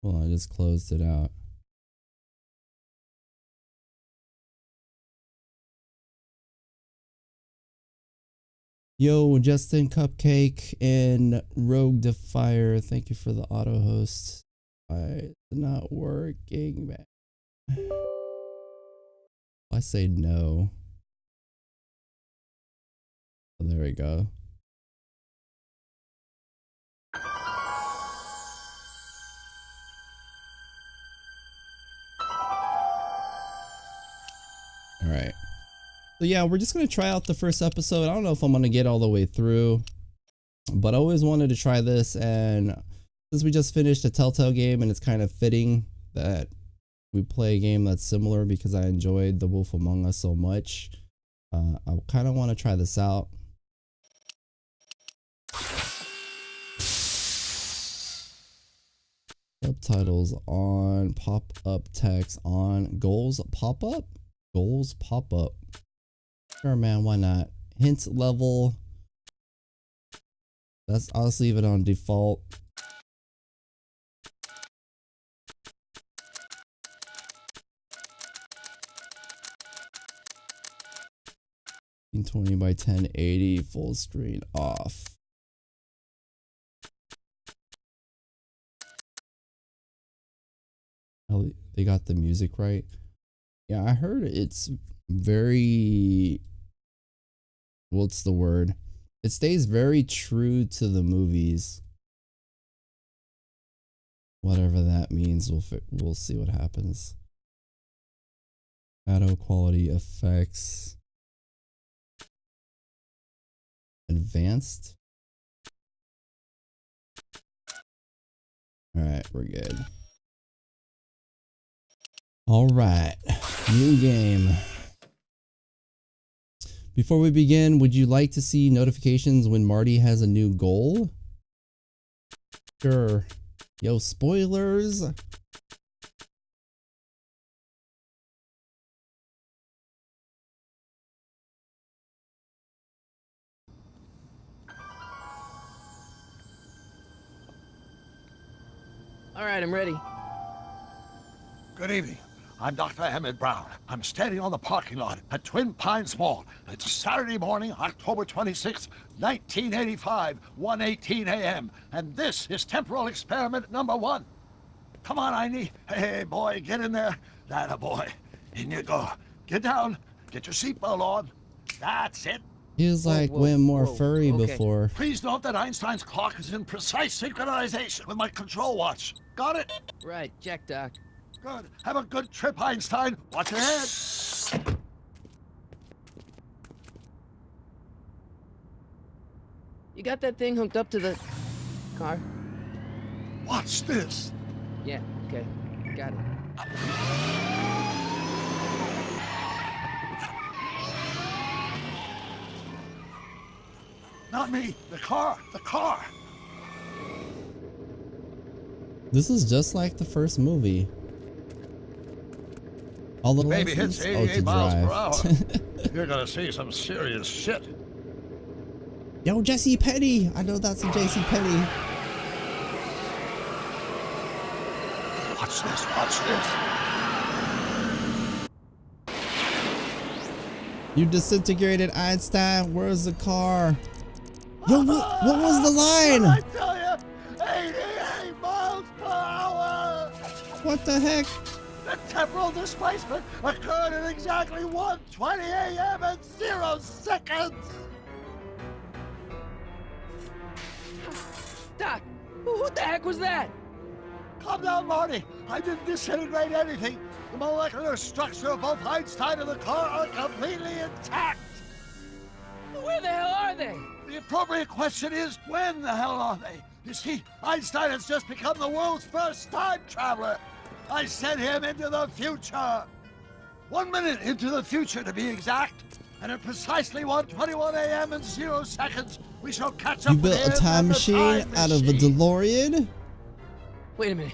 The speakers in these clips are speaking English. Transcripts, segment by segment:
Well, I just closed it out. Yo, Justin Cupcake and Rogue Defire, thank you for the auto host. It's not working, man. I say no. Oh, there we go. All right. So yeah, we're just going to try out the first episode. I don't know if I'm going to get all the way through, but I always wanted to try this, and since we just finished a Telltale game and it's kind of fitting that we play a game that's similar because I enjoyed The Wolf Among Us so much, I kind of want to try this out. Subtitles on, pop-up text on, goals pop-up? Goals pop-up. Sure, man, why not? Hint level. I'll just leave it on default. .20 by 1080, full screen off. Oh, they got the music right. Yeah, I heard it's very, what's the word? It stays very true to the movies. Whatever that means, we'll see what happens. Shadow quality effects. Advanced. All right, we're good. All right, new game. Before we begin, would you like to see notifications when Marty has a new goal? Sure. Yo, spoilers. All right, I'm ready. Good evening. I'm Dr. Emmett Brown. I'm standing on the parking lot at Twin Pines Mall. It's Saturday morning, October 26th, 1985, 1:18 a.m. And this is temporal experiment number 1. Come on, Einie. Hey, boy, get in there. That a boy. In you go. Get down. Get your seatbelt on. That's it. He was like way more furry before. Please note that Einstein's clock is in precise synchronization with my control watch. Got it? Right, check, Doc. Good. Have a good trip, Einstein. Watch your head. You got that thing hooked up to the car? Watch this. Yeah, okay. Got it. Not me. The car. The car. This is just like the first movie. All the Maybe hits license? 88 miles per hour. drive. You're gonna see some serious shit. Yo, Jesse Petty. I know that's a Jesse Petty. Watch this. Watch this. You disintegrated Einstein. Where's the car? Yo, what was the line? I tell you, 88 miles per hour. What the heck? The temporal displacement occurred at exactly 1:20 a.m. and 0 seconds. Doc, what the heck was that? Calm down, Marty. I didn't disintegrate anything. The molecular structure of both Einstein and the car are completely intact. Where the hell are they? The appropriate question is, when the hell are they? You see, Einstein has just become the world's first time traveler. I sent him into the future. 1 minute into the future, to be exact. And at precisely 1:21 a.m. and 0 seconds, we shall catch up You with built a him time and the machine out of a machine. DeLorean? Wait a minute.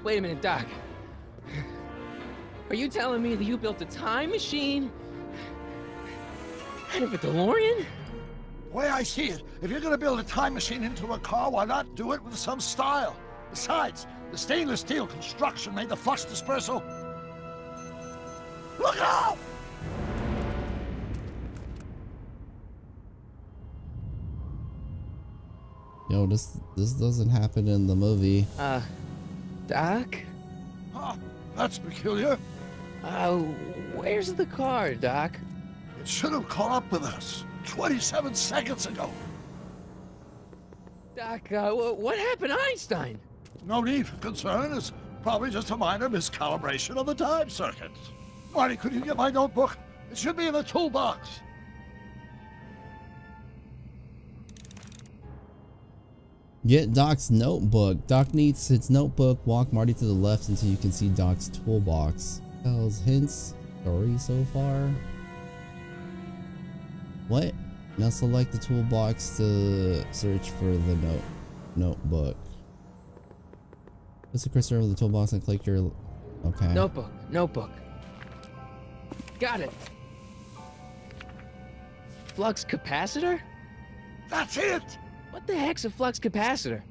Wait a minute, Doc. Are you telling me that you built a time machine out of a DeLorean? The way I see it, if you're gonna build a time machine into a car, why not do it with some style? Besides, The stainless steel construction made the flux dispersal. Look out! Yo, this doesn't happen in the movie. Doc? Huh, that's peculiar. Where's the car, Doc? It should have caught up with us 27 seconds ago. Doc, what happened to Einstein? No need for concern. It's probably just a minor miscalibration of the time circuits. Marty, could you get my notebook? It should be in the toolbox. Get Doc's notebook. Doc needs his notebook. Walk Marty to the left until you can see Doc's toolbox. Tells hints. Story so far. What? Now select the toolbox to search for the notebook. Press the cursor over the toolbox and click your... Okay. Notebook. Got it. Flux capacitor? That's it! What the heck's a flux capacitor?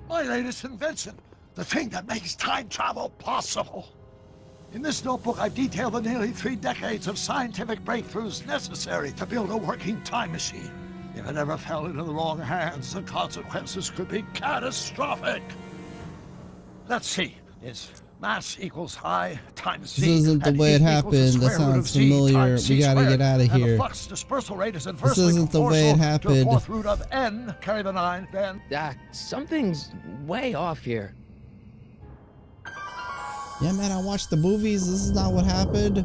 My latest invention. The thing that makes time travel possible. In this notebook, I've detailed the nearly 3 decades of scientific breakthroughs necessary to build a working time machine. If it ever fell into the wrong hands, the consequences could be catastrophic. Let's see. Is mass equals I times c. This isn't the way it happened. That sounds familiar. We gotta get out of here. And the flux dispersal rate is inversely This isn't the way it proportional to the happened. 4th root of n, carry the 9, then... Doc, something's way off here. Yeah, man, I watched the movies. This is not what happened.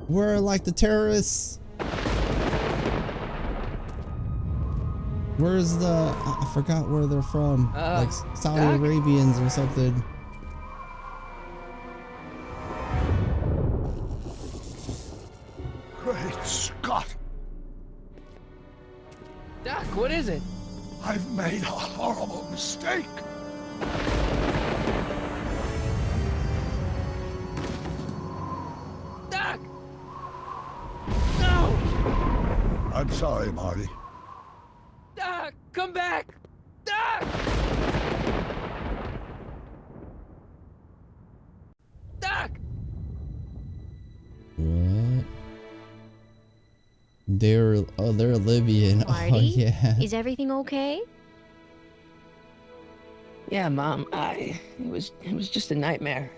We're like the terrorists. Where's the... I forgot where they're from. Like Saudi Doc? Arabians or something. Great Scott! Doc, what is it? I've made a horrible mistake. Doc! No! I'm sorry, Marty. Doc, come back! Doc! Doc! What? They're Libyan. Marty? Oh yeah. Is everything okay? Yeah, Mom, it was just a nightmare.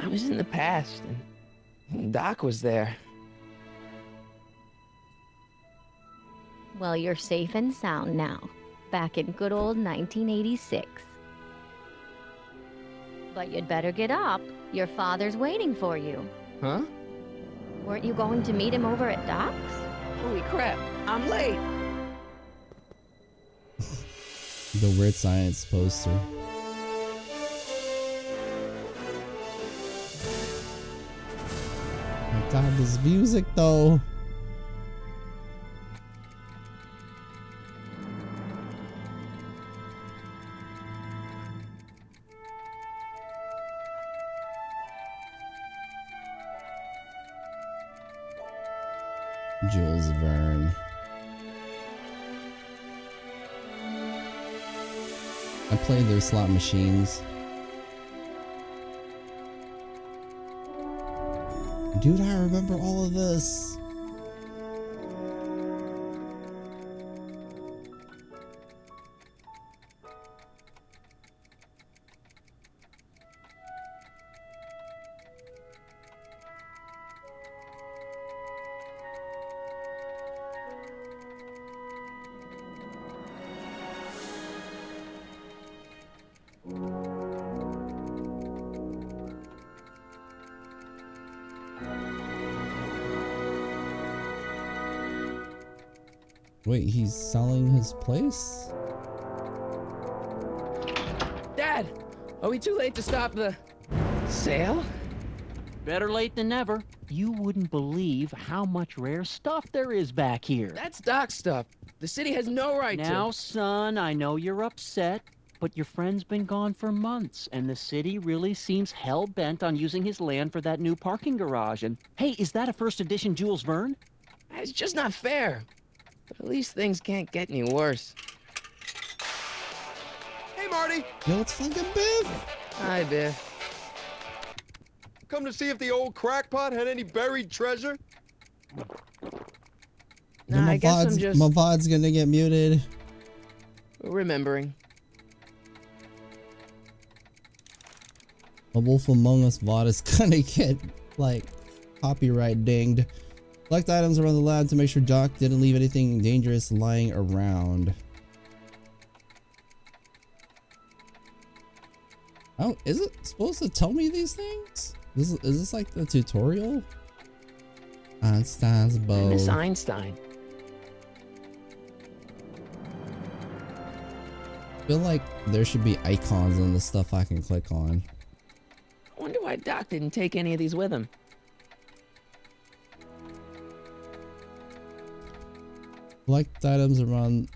I was in the past, and Doc was there. Well, you're safe and sound now. Back in good old 1986. But you'd better get up. Your father's waiting for you. Huh? Weren't you going to meet him over at Doc's? Holy crap, I'm late! The weird science poster. Oh my god, this music though. Jules Verne. I played their slot machines. Dude, I remember all of this. Wait, he's selling his place? Dad, are we too late to stop the sale? Better late than never. You wouldn't believe how much rare stuff there is back here. That's Doc's stuff. The city has no right Now, to. son, I know you're upset, but your friend's been gone for months, and the city really seems hell-bent on using his land for that new parking garage. And, hey, is that a first edition Jules Verne? It's just not fair. But at least things can't get any worse. Hey, Marty! Yo, it's fucking Biff! Hi, Biff. Come to see if the old crackpot had any buried treasure? Nah, I guess I'm just my VOD's gonna get muted. remembering. A Wolf Among Us VOD is gonna get like copyright dinged. Collect items around the lab to make sure Doc didn't leave anything dangerous lying around. Oh, is it supposed to tell me these things? Is this like the tutorial? Einstein's bow. Miss Einstein. I feel like there should be icons on the stuff I can click on. I wonder why Doc didn't take any of these with him. Collect items around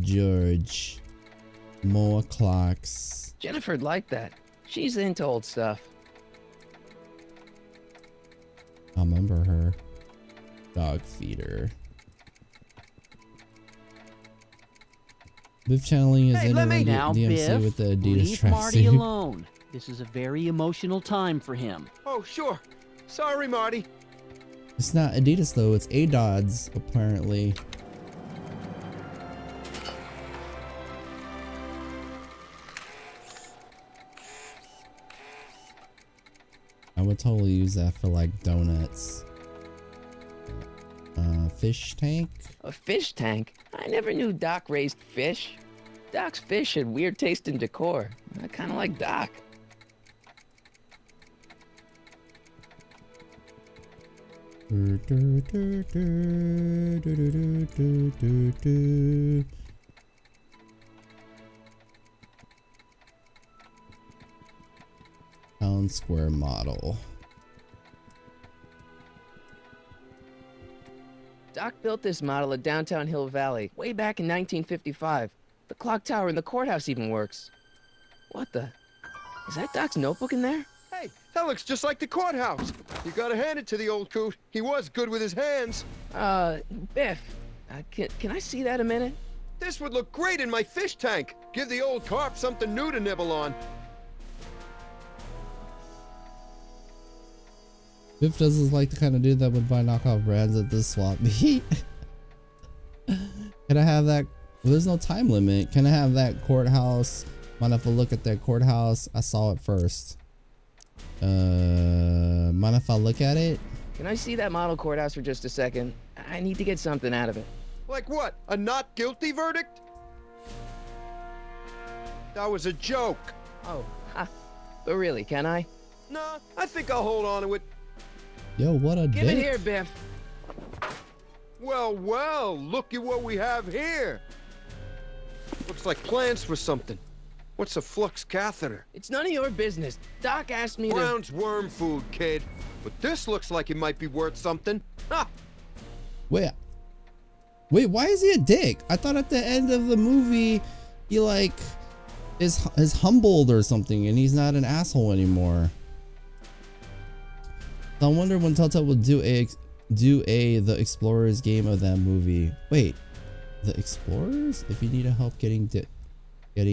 George. More clocks. Jennifer'd like that. She's into old stuff. I remember her. Dog feeder. Biff channeling his Hey, inner let me now, DMC Biff. with the Adidas Leave Marty tracksuit. alone. This is a very emotional time for him. Oh, sure. Sorry, Marty. It's not Adidas though, it's ADODS apparently. I would totally use that for like donuts. Fish tank? A fish tank? I never knew Doc raised fish. Doc's fish had weird taste in decor. I kind of like Doc. Town square model. Doc built this model at downtown Hill Valley way back in 1955. The clock tower in the courthouse even works. What the? Is that Doc's notebook in there? Hey, that looks just like the courthouse. You gotta hand it to the old coot. He was good with his hands. Biff, can I see that a minute? This would look great in my fish tank. Give the old carp something new to nibble on. Biff doesn't like the kind of dude that would buy knockoff brands at this swap meet. Can I have that? Well, there's no time limit. Can I have that courthouse? Mind if I look at that courthouse? I saw it first. Mind if I look at it? Can I see that model courthouse for just a second? I need to get something out of it. Like what? A not guilty verdict? That was a joke. Oh, ha. But really, can I? Nah, I think I'll hold on to it. Yo, what a Give dick. it here, Biff. Well, well, look at what we have here. Looks like plans for something. What's a flux catheter? It's none of your business. Doc asked me to... Brown's worm food, kid. But this looks like it might be worth something. Ha! Wait, why is he a dick? I thought at the end of the movie, he like is humbled or something, and he's not an asshole anymore. So I wonder when Telltale will do the Explorers game of that movie. Wait, the Explorers? If you need help getting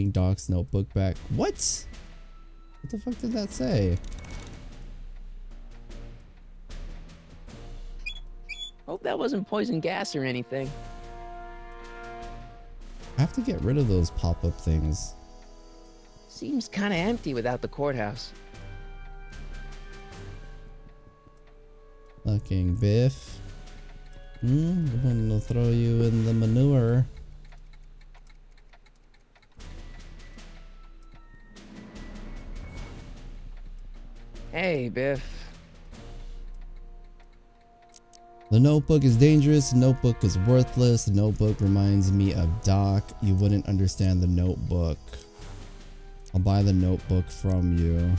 Doc's notebook back. What? What the fuck did that say? Hope that wasn't poison gas or anything. I have to get rid of those pop-up things. Seems kind of empty without the courthouse. Fucking Biff. I'm gonna throw you in the manure. Hey, Biff. The notebook is dangerous, the notebook is worthless, the notebook reminds me of Doc. You wouldn't understand the notebook. I'll buy the notebook from you.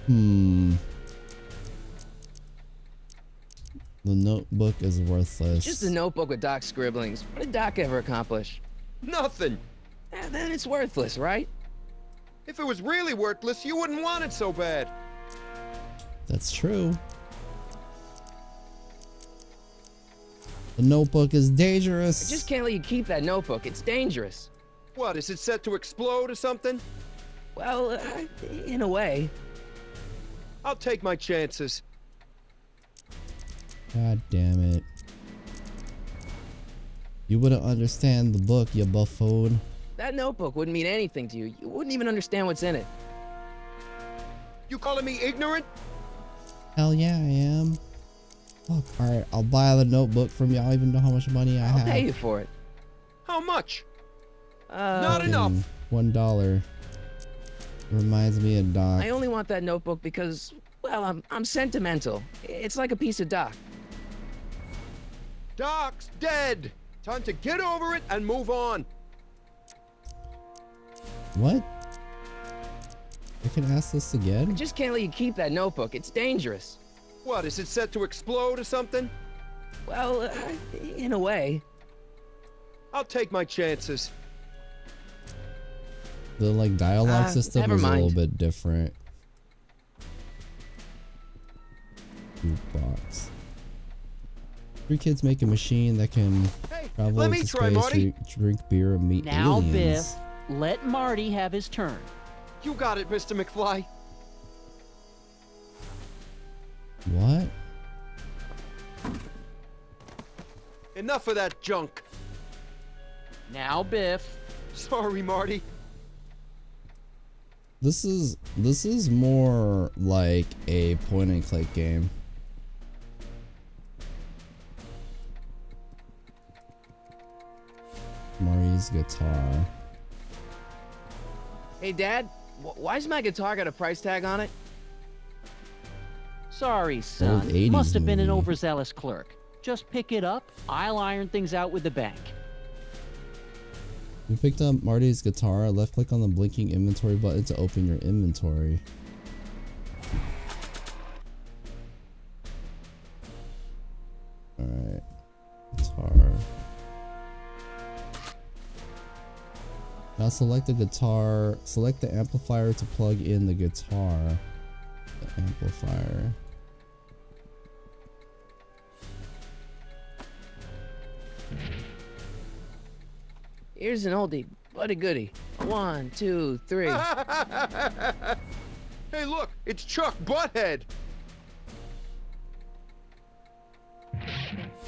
The notebook is worthless. Just a notebook with Doc's scribblings. What did Doc ever accomplish? Nothing. Then it's worthless, right? If it was really worthless, you wouldn't want it so bad. That's true. The notebook is I dangerous. just can't let you keep that notebook. It's dangerous. What, is it set to explode or something? Well, in a way. I'll take my chances. God damn it. You wouldn't understand the book, you buffoon. That notebook wouldn't mean anything to you. You wouldn't even understand what's in it. You calling me ignorant? Hell yeah, I am. Fuck, alright, I'll buy the notebook from you. I don't even know how much money I I'll have. pay you for it. How much? Not enough. $1. Reminds me of Doc. I only want that notebook because, well, I'm sentimental. It's like a piece of Doc. Doc's dead. Time to get over it and move on. What? I can ask this I again? just can't let you keep that notebook. It's dangerous. What, is it set to explode or something? Well, in a way. I'll take my chances. The like dialogue system never is a little mind. bit different. Jukebox. 3 kids make a machine that can Hey, travel let into me try, space, Marty. drink beer, and meet Now, aliens. Biff, let Marty have his turn. You got it, Mr. McFly. What? Enough of that junk. Now, Biff. Sorry, Marty. This is more like a point and click game. Marty's guitar. Hey, Dad, why's my guitar got a price tag on it? Sorry, son. 80s Must have been an movie. overzealous clerk. Just pick it up. I'll iron things out with the bank. You picked up Marty's guitar. Left click on the blinking inventory button to open your inventory. Alright. Guitar. Now select the guitar. Select the amplifier to plug in the guitar. The amplifier. Here's an oldie, but a goodie. 1, 2, 3. Hey, look, it's Chuck Butthead.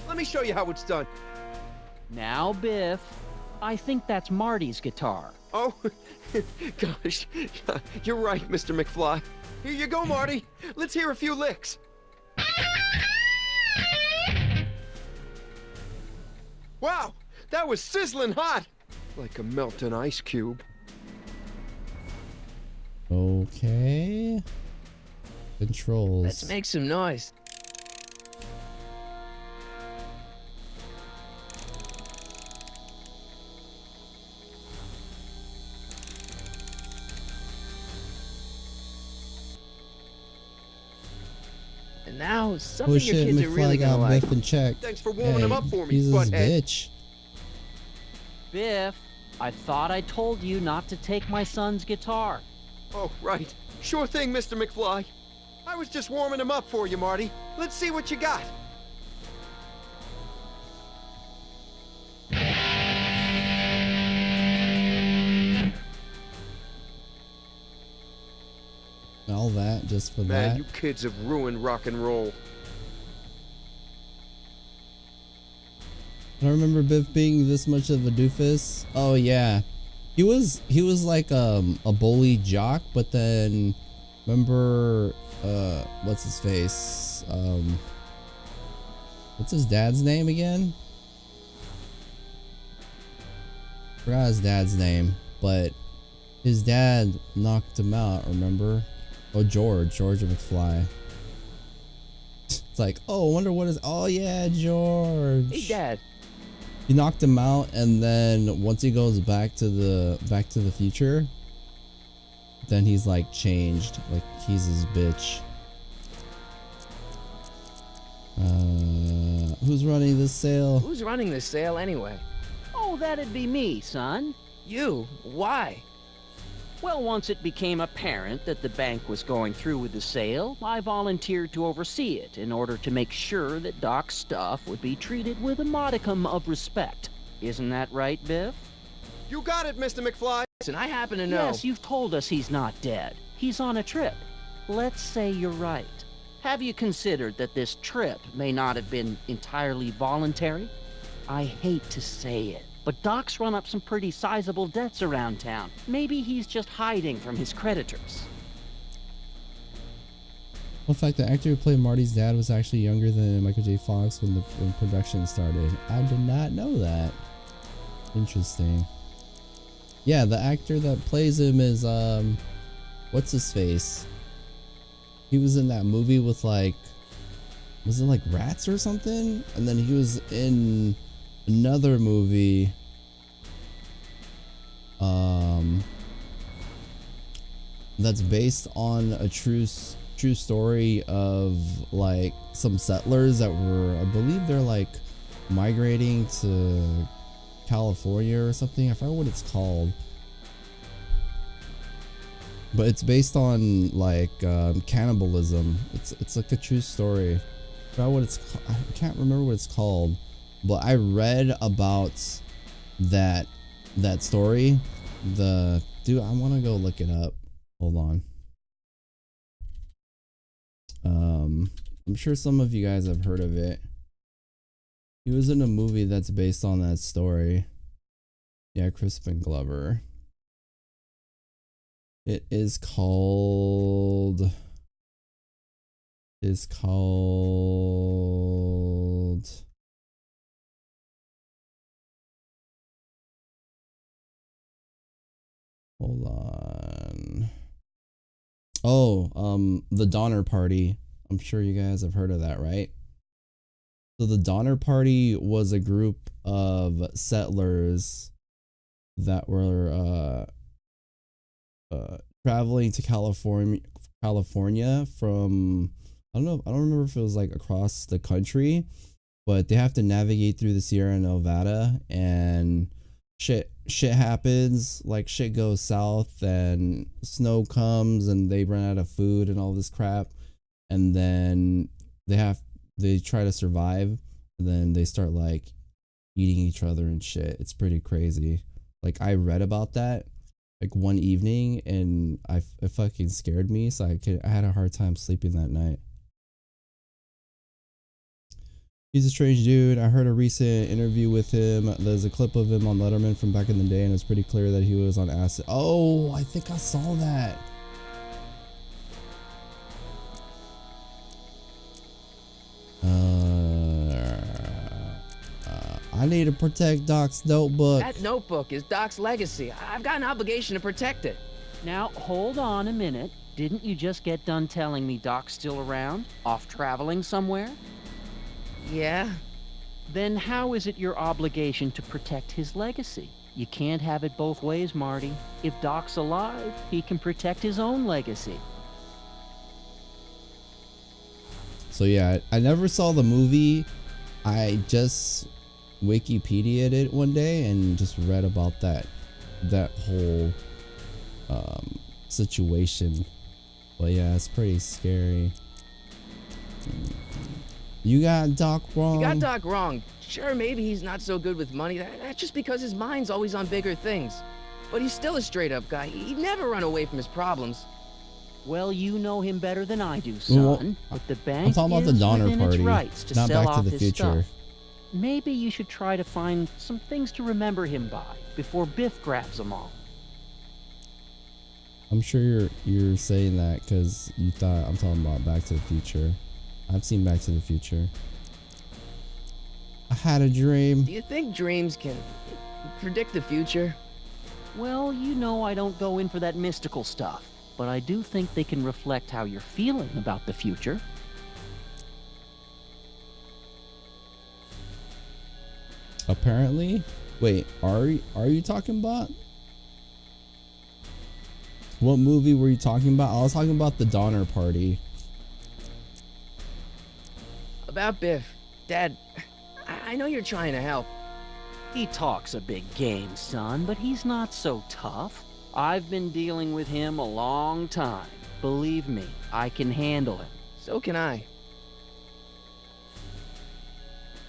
Let me show you how it's done. Now, Biff. I think that's Marty's guitar. Oh, gosh, you're right, Mr. McFly. Here you go, Marty. Let's hear a few licks. Wow, that was sizzling hot. Like a melting ice cube. Okay. Controls. Let's make some noise. And now, something Push your it, kids are really McFly gonna got like. Biff in check. Thanks for warming him up for me, He's this butthead. bitch. Biff, I thought I told you not to take my son's guitar. Oh, right. Sure thing, Mr. McFly. I was just warming him up for you, Marty. Let's see what you got. All that just for Man, that. you kids have ruined rock and roll. I don't remember Biff being this much of a doofus. Oh yeah, he was like a bully jock, but then remember what's his face? What's his dad's name again? Forgot his dad's name, but his dad knocked him out. Remember? Oh, George McFly. It's like, oh, I wonder what is. Oh yeah, George. Hey, Dad. He knocked him out, and then once he goes back to the future, then he's like changed, like he's his bitch. Who's running this sale? Who's running this sale anyway? Oh, that'd be me, son. You. Why? Well, once it became apparent that the bank was going through with the sale, I volunteered to oversee it in order to make sure that Doc's stuff would be treated with a modicum of respect. Isn't that right, Biff? You got it, Mr. McFly. And I happen to know. Yes, you've told us he's not dead. He's on a trip. Let's say you're right. Have you considered that this trip may not have been entirely voluntary? I hate to say it, but Doc's run up some pretty sizable debts around town. Maybe he's just hiding from his creditors. Well, in fact, the actor who played Marty's dad was actually younger than Michael J. Fox when production started. I did not know that. Interesting. Yeah, the actor that plays him is what's his face? He was in that movie with like, was it like Rats or something? And then he was in another movie that's based on a true story of like some settlers that were, I believe they're like migrating to California or something. I forgot what it's called, but it's based on like cannibalism. It's like a true story. I forgot what I can't remember what it's called, but I read about that story. I want to go look it up. Hold on. I'm sure some of you guys have heard of it. He was in a movie that's based on that story. Yeah, Crispin Glover. It is called. Hold on. Oh, the Donner Party. I'm sure you guys have heard of that, right? So the Donner Party was a group of settlers that were traveling to California from, I don't remember if it was like across the country, but they have to navigate through the Sierra Nevada, and shit happens, like shit goes south and snow comes and they run out of food and all this crap, and then they try to survive, and then they start like eating each other and shit. It's pretty crazy. Like I read about that like one evening and it fucking scared me, so I had a hard time sleeping that night. He's a strange dude. I heard a recent interview with him. There's a clip of him on Letterman from back in the day, and it's pretty clear that he was on acid. Oh, I think I saw that. I need to protect Doc's notebook. That notebook is Doc's legacy. I've got an obligation to protect it. Now, hold on a minute. Didn't you just get done telling me Doc's still around? Off traveling somewhere? Yeah? Then how is it your obligation to protect his legacy? You can't have it both ways, Marty. If Doc's alive, he can protect his own legacy. So yeah, I never saw the movie. I just Wikipedia'd it one day and just read about that whole situation. But yeah, it's pretty scary. You got Doc wrong. You got Doc wrong. Sure, maybe he's not so good with money. That's just because his mind's always on bigger things. But he's still a straight-up guy. He'd never run away from his problems. Well, you know him better than I do, son. Well, but the bank I'm talking about the Donner Party, rights to not sell Back to off the his Future. Stuff. Maybe you should try to find some things to remember him by before Biff grabs them all. I'm sure you're saying that because you thought I'm talking about Back to the Future. I've seen Back to the Future. I had a dream. Do you think dreams can predict the future? Well, you know I don't go in for that mystical stuff, but I do think they can reflect how you're feeling about the future. Apparently. Wait, are you talking about? What movie were you talking about? I was talking about the Donner Party. About Biff. Dad, I know you're trying to help. He talks a big game, son, but he's not so tough. I've been dealing with him a long time. Believe me, I can handle him. So can I.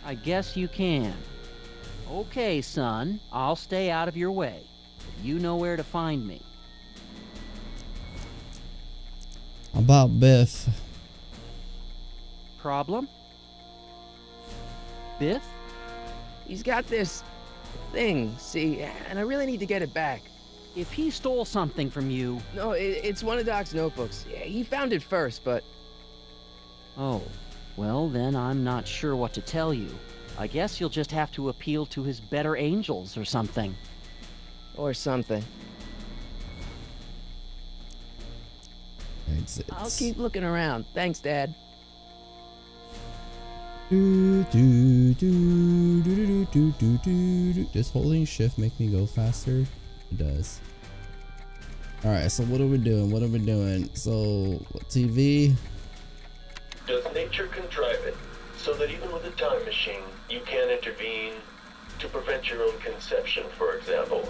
I guess you can. Okay, son, I'll stay out of your way. You know where to find me. About Biff. Problem? Biff? He's got this thing, see, and I really need to get it back. If he stole something from you... No, it's one of Doc's notebooks. Yeah, he found it first, but... Oh, well then I'm not sure what to tell you. I guess you'll just have to appeal to his better angels or something. Or something. Exits. I'll keep looking around. Thanks, Dad. Does holding shift make me go faster? It does. Alright, so what are we doing? What are we doing? So, TV? Does nature contrive it so that even with a time machine, you can intervene to prevent your own conception, for example?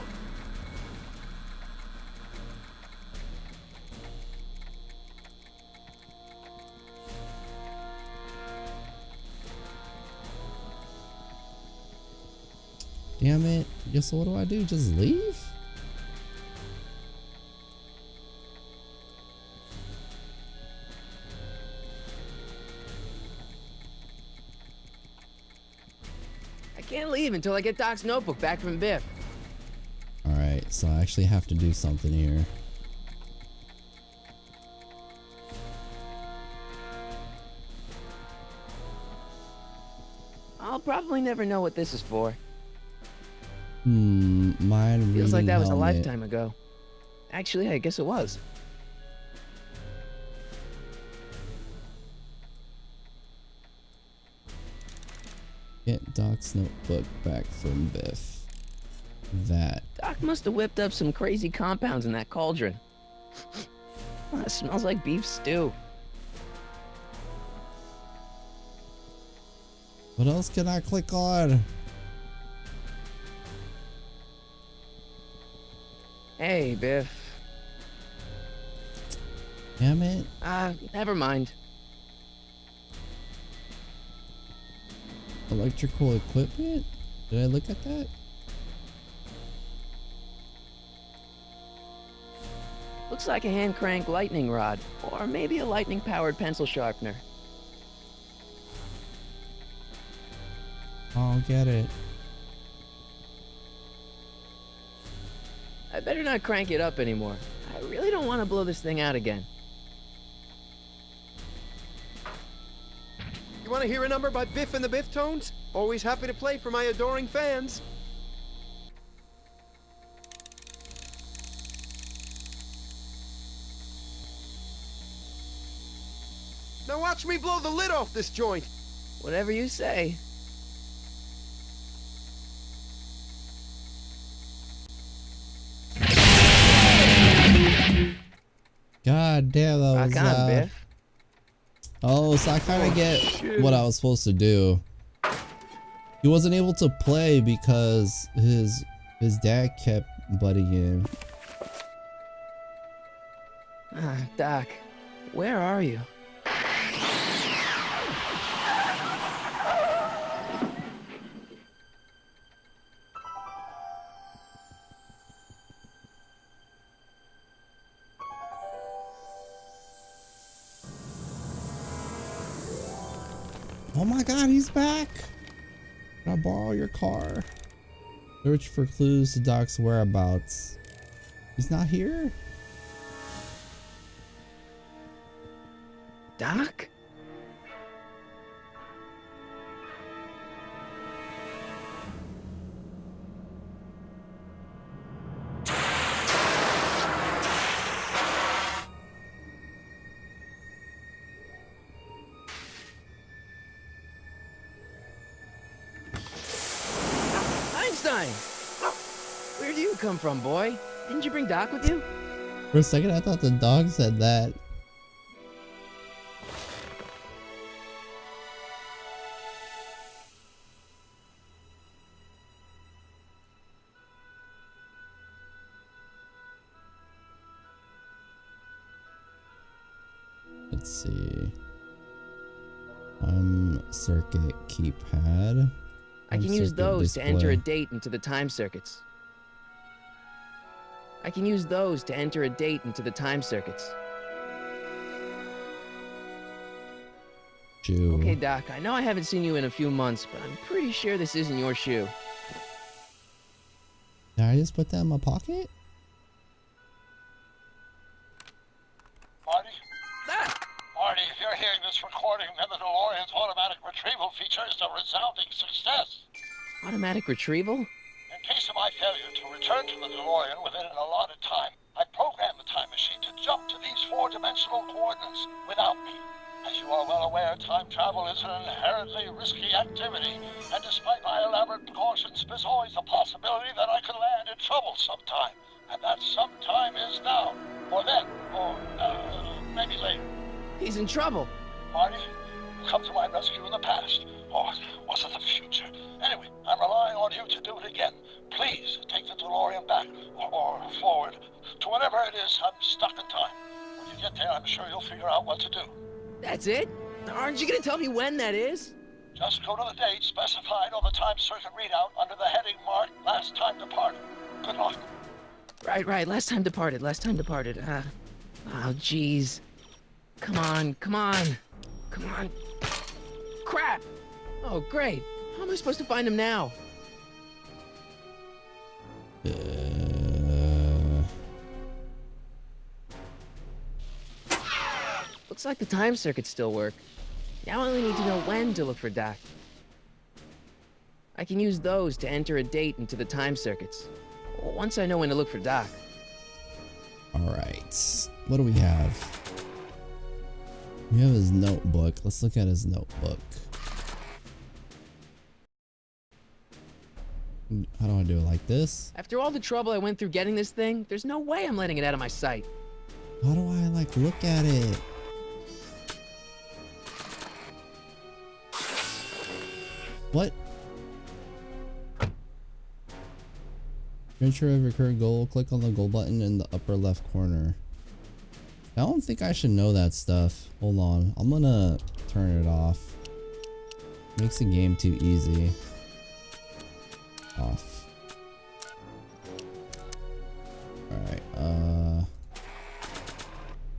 Damn it. Yeah, so what do I do? Just leave? I can't leave until I get Doc's notebook back from Biff. Alright, so I actually have to do something here. I'll probably never know what this is for. Mind Feels like reading that was a helmet. lifetime ago. Actually, I guess it was. Get Doc's notebook back from Biff. That. Doc must have whipped up some crazy compounds in that cauldron. It smells like beef stew. What else can I click on? Hey, Biff. Damn it. Never mind. Electrical equipment? Did I look at that? Looks like a hand crank lightning rod, or maybe a lightning powered pencil sharpener. I don't get it. I better not crank it up anymore. I really don't want to blow this thing out again. You want to hear a number by Biff and the Biff Tones? Always happy to play for my adoring fans. Now watch me blow the lid off this joint. Whatever you say. God damn, that was Rock on, Biff. Oh, so I kind of get shit. what I was supposed to do. He wasn't able to play because his dad kept butting in. Doc, where are you? Oh my god, he's back! Can I borrow your car? Search for clues to Doc's whereabouts. He's not here? Doc? Einstein! Where do you come from, boy? Didn't you bring Doc with you? For a second, I thought the dog said that. Let's see. Circuit keypad. I can use Circuit those to enter a display. date into the time circuits. I can use those to enter a date into the time circuits. Shoe. Okay, Doc, I know I haven't seen you in a few months, but I'm pretty sure this isn't your shoe. Did I just put that in my pocket? Marty? Ah! Marty, if you're hearing this recording, then the DeLorean's automatic retrieval feature is a resounding success. Automatic retrieval? In case of my failure to return to the DeLorean within an allotted time, I programmed the time machine to jump to these four-dimensional coordinates without me. As you are well aware, time travel is an inherently risky activity, and despite my elaborate precautions, there's always a possibility that I could land in trouble sometime. And that sometime is now, or then, or maybe later. He's in trouble. Marty, you come to my rescue in the past, or was it the future? Anyway, I'm relying on you to do it again. Please take the DeLorean back, or forward, to whenever it is I'm stuck in time. When you get there, I'm sure you'll figure out what to do. That's it? Aren't you gonna tell me when that is? Just go to the date specified on the time circuit readout under the heading marked Last Time Departed. Good luck. Right. Last time departed. Oh, jeez. Come on. Crap! Oh, great. How am I supposed to find him now? Looks like the time circuits still work. Now I only need to know when to look for Doc. I can use those to enter a date into the time circuits. Once I know when to look for Doc. Alright. What do we have? We have his notebook. Let's look at his notebook. How do I do it? Like this? After all the trouble I went through getting this thing, there's no way I'm letting it out of my sight. How do I like look at it? What? Ensure every current goal. Click on the goal button in the upper left corner. I don't think I should know that stuff. Hold on. I'm gonna turn it off. Makes the game too easy. Off. Alright,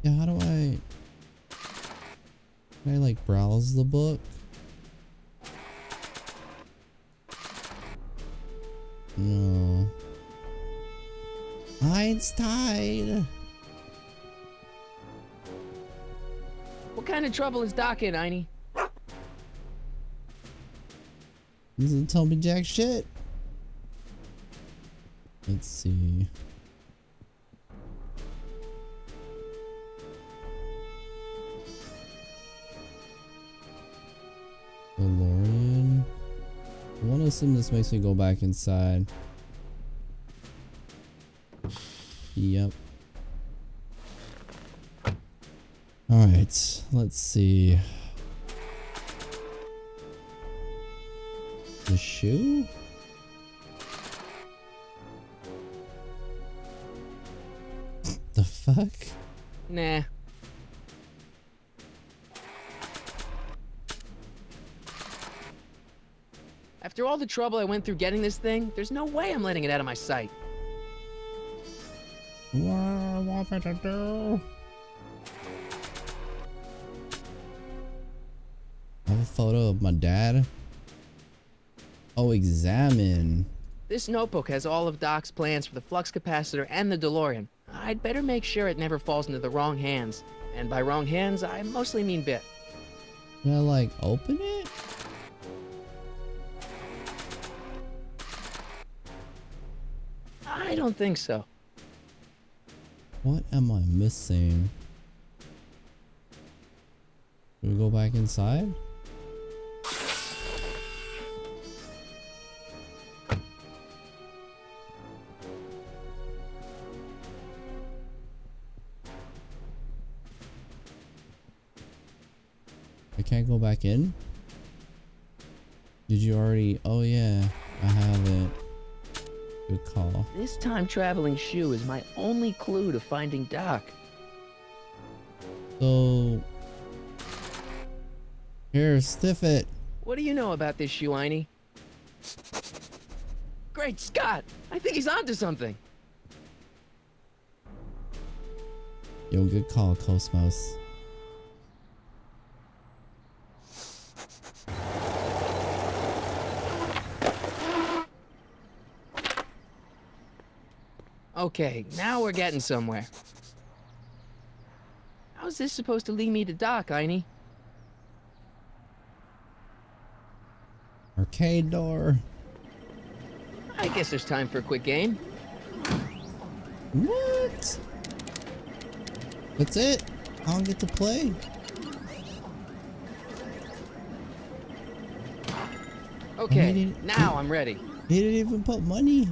yeah, how do I... Can I like browse the book? No. Einstein! What kind of trouble is Doc in, Einie? He doesn't tell me jack shit. Let's see. DeLorean. I want to assume this makes me go back inside. Yep. Alright, let's see. The shoe? The fuck? Nah. After all the trouble I went through getting this thing, there's no way I'm letting it out of my sight. What do I want me to do? I have a photo of my dad. Oh, examine. This notebook has all of Doc's plans for the flux capacitor and the DeLorean. I'd better make sure it never falls into the wrong hands. And by wrong hands, I mostly mean Biff. Can I like open it? I don't think so. What am I missing? Can we go back inside? I can't go back in? Did you already? Oh yeah, I haven't. Good call. This time-traveling shoe is my only clue to finding Doc. So, Here, stiff it. What do you know about this shoe, Einie? Great Scott! I think he's onto something. Yo, good call, Cosmos. Okay, now we're getting somewhere. How's this supposed to lead me to Doc, Einie? Arcade door. I guess there's time for a quick game. What? That's it? I don't get to play? Okay, now I'm ready. He didn't even put money.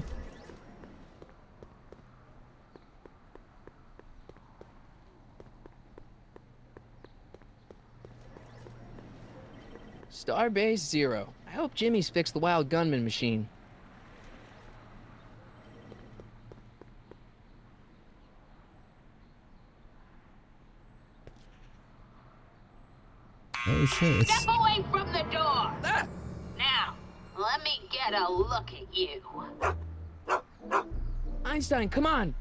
Starbase 0. I hope Jimmy's fixed the wild gunman machine. Oh shit. Step away from the door! Now, let me get a look at you. Einstein, come on!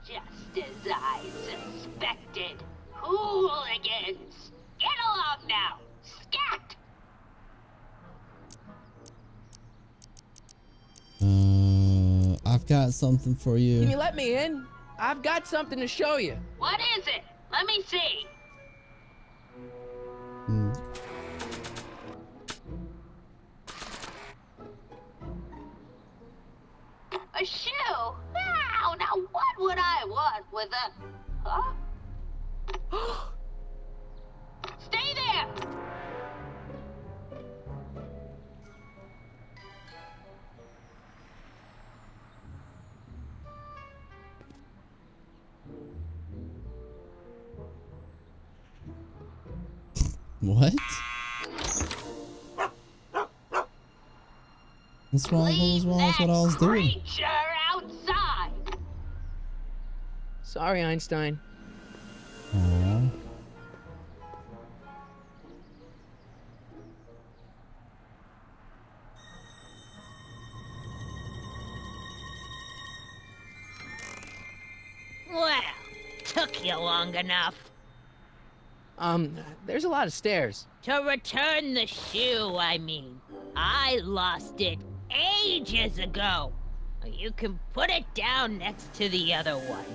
Just as I suspected. Hooligans! Get along now! Scat! I've got something for Can you. you let me in? I've got something to show you. What is it? Let me see. A shoe? Now, what would I want with a... Huh? Stay there! What? What's wrong? What was wrong with what I was doing? Creature outside! Sorry, Einstein. Aww. Well, took you long enough. There's a lot of stairs. To return the shoe, I mean. I lost it ages ago. You can put it down next to the other one.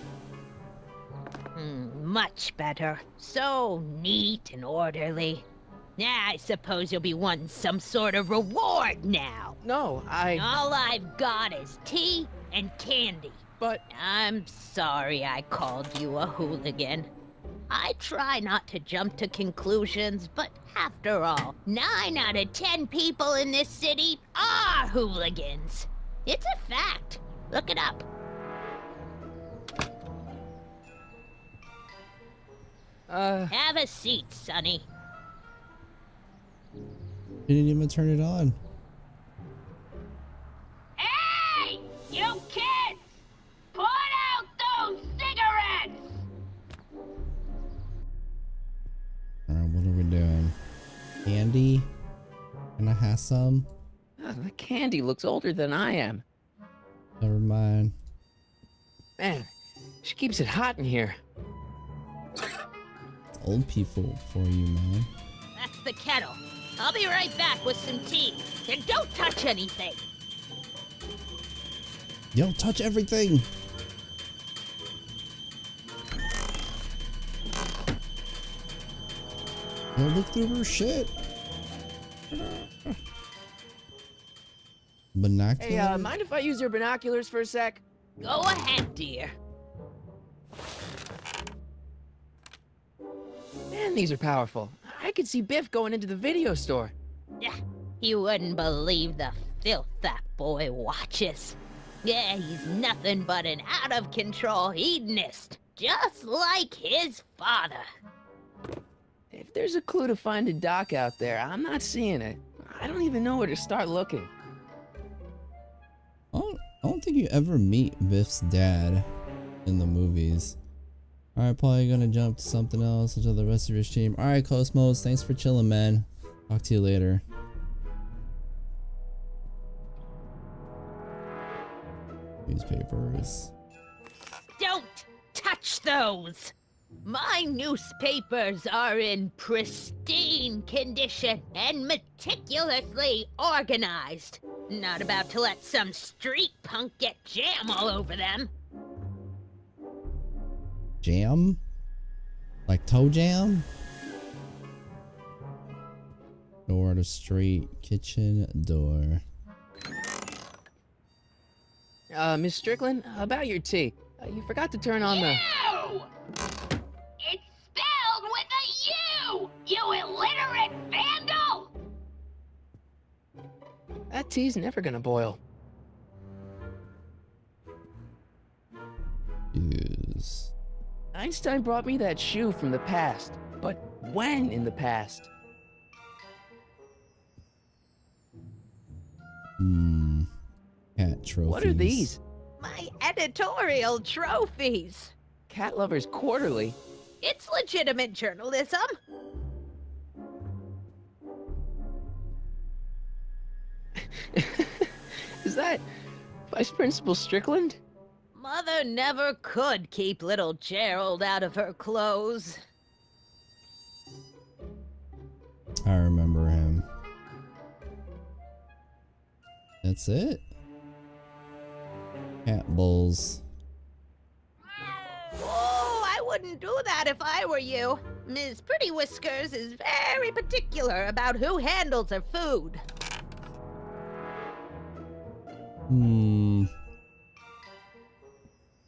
Much better. So neat and orderly. I suppose you'll be wanting some sort of reward now. No, All I've got is tea and candy. But... I'm sorry I called you a hooligan. I try not to jump to conclusions, but after all, 9 out of 10 people in this city are hooligans. It's a fact. Look it up. Have a seat, Sonny. Didn't even turn it on. Hey! You kids! Put out those cigarettes! Alright, what are we doing? Candy? Can I have some? the candy looks older than I am. Never mind. Man, she keeps it hot in here. It's old people for you, man. That's the kettle. I'll be right back with some tea. And don't touch anything. Yo, touch everything! Yo, look through her shit. Binoculars? Hey, mind if I use your binoculars for a sec? Go ahead, dear. Man, these are powerful. I could see Biff going into the video store. You wouldn't believe the filth that boy watches. Yeah, he's nothing but an out-of-control hedonist, just like his father. If there's a clue to finding Doc out there, I'm not seeing it. I don't even know where to start looking. I don't think you ever meet Biff's dad in the movies. Alright, probably gonna jump to something else until the rest of your stream. Alright, Cosmos, thanks for chilling, man. Talk to you later. Newspapers. Don't touch those! My newspapers are in pristine condition and meticulously organized. Not about to let some street punk get jam all over them. Jam? Like toe jam? Door to street, kitchen door. Miss Strickland, about your tea. You forgot to turn on the... You! It's spelled with a U! You illiterate vandal! That tea's never gonna boil. Use. Einstein brought me that shoe from the past. But when in the past? Cat trophies. What are these? My editorial trophies. Cat Lovers Quarterly. It's legitimate journalism. Is that Vice Principal Strickland? Mother never could keep little Gerald out of her clothes. I remember him. That's it. Cat bulls. Oh, I wouldn't do that if I were you. Ms. Pretty Whiskers is very particular about who handles her food.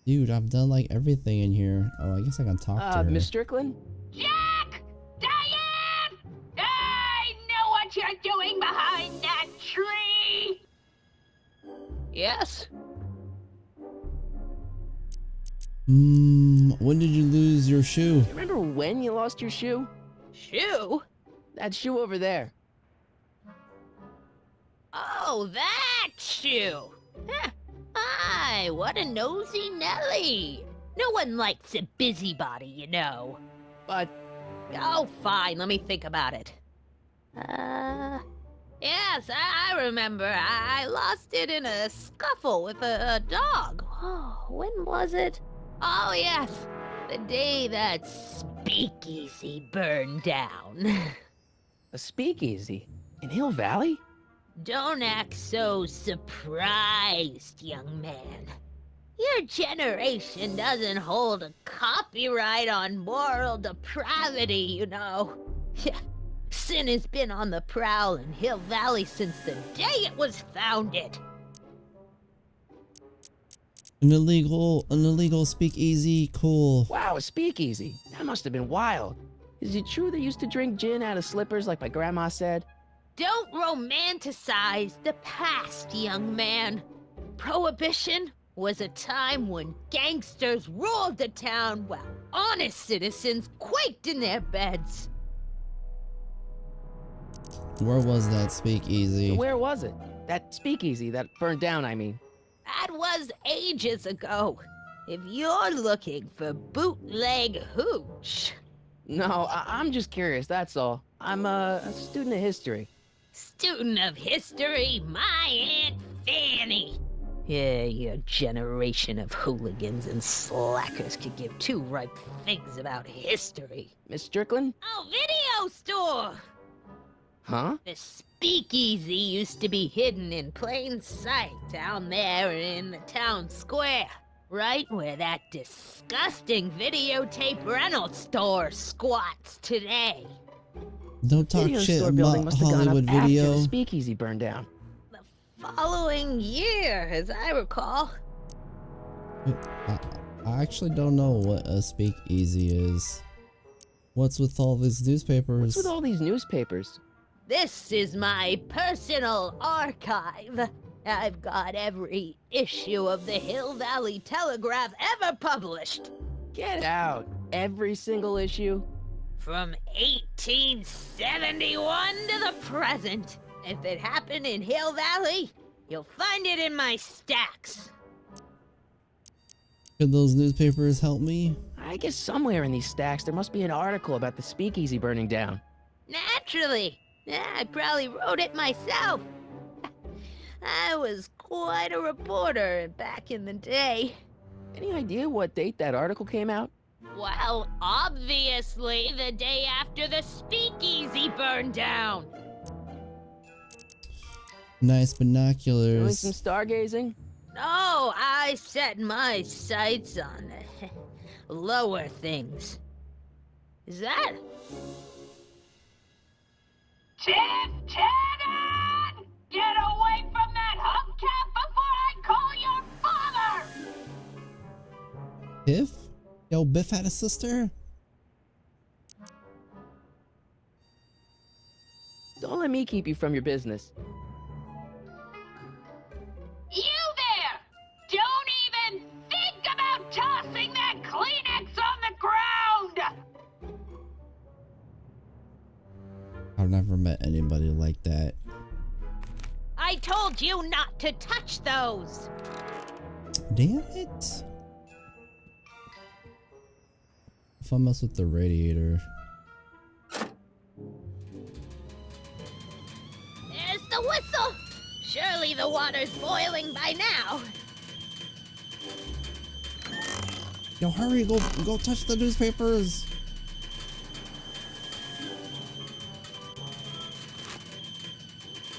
Dude, I've done like everything in here. Oh, I guess I can talk to her. Miss Strickland? Jack! Diane! I know what you're doing behind that tree! Yes? When did you lose your shoe? Remember when you lost your shoe? Shoe? That shoe over there. Oh, that shoe! Huh. Aye, what a nosy Nelly! No one likes a busybody, you know. But... Oh, fine, let me think about it. Yes, I remember. I lost it in a scuffle with a dog. Oh, when was it? Oh, yes, the day that speakeasy burned down. A speakeasy? In Hill Valley? Don't act so surprised, young man. Your generation doesn't hold a copyright on moral depravity, you know. Sin has been on the prowl in Hill Valley since the day it was founded. An illegal speakeasy, cool. Wow, a speakeasy. That must have been wild. Is it true they used to drink gin out of slippers like my grandma said? Don't romanticize the past, young man. Prohibition was a time when gangsters ruled the town while honest citizens quaked in their beds. Where was that speakeasy? Where was it? That speakeasy that burned down, I mean. That was ages ago. If you're looking for bootleg hooch. No, I'm just curious, that's all. I'm a student of history. Student of history, my Aunt Fanny. Yeah, your generation of hooligans and slackers could give two ripe figs about history. Miss Strickland? Oh, video store! Huh? The speakeasy used to be hidden in plain sight down there in the town square. Right where that disgusting videotape rental store squats today. Don't talk Video shit store building about must have gone Hollywood up after Video. the speakeasy burned down. The following year, as I recall. I actually don't know what a speakeasy is. What's with all these newspapers? What's with all these newspapers? This is my personal archive. I've got every issue of the Hill Valley Telegraph ever published. Get out. Every single issue? From 1871 to the present. If it happened in Hill Valley, you'll find it in my stacks. Could those newspapers help me? I I guess somewhere in these stacks there must be an article about the speakeasy burning down. Naturally. Yeah, I probably wrote it myself. I was quite a reporter back in the day. Any idea what date that article came out? Well, obviously the day after the speakeasy burned down. Nice Doing binoculars. some stargazing? No, I set my sights on lower things. Is that? Lieutenant! Get away from that hubcap before I call your father! Biff? Yo, Biff had a sister? Don't let me keep you from your business. You there! Don't even think about tossing that Kleenex on the ground! I've never met anybody like that. I told you not to touch those. Damn it. If I mess with the radiator. There's the whistle. Surely the water's boiling by now. Yo, hurry, go touch the newspapers.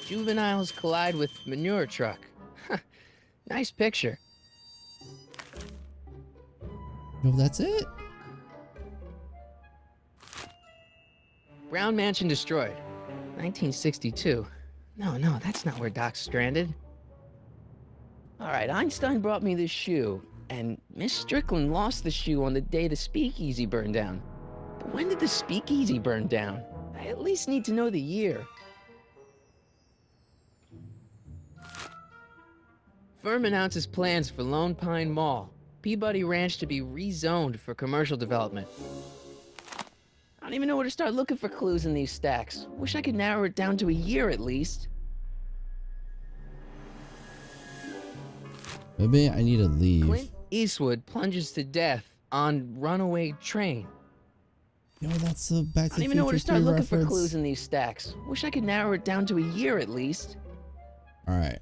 Juveniles collide with manure truck. Nice picture. No, that's it? Brown Mansion destroyed. 1962. No, that's not where Doc's stranded. Alright, Einstein brought me this shoe, and Miss Strickland lost the shoe on the day the speakeasy burned down. But when did the speakeasy burn down? I at least need to know the year. Firm announces plans for Lone Pine Mall, Peabody Ranch to be rezoned for commercial development. I don't even know where to start looking for clues in these stacks. Wish I could narrow it down to a year at least. Maybe I need to leave. Clint Eastwood plunges to death on runaway train. Yo, that's a Back I to don't the even know where to Future start 3 looking for reference. clues in these stacks. Wish I could narrow it down to a year at least. Alright.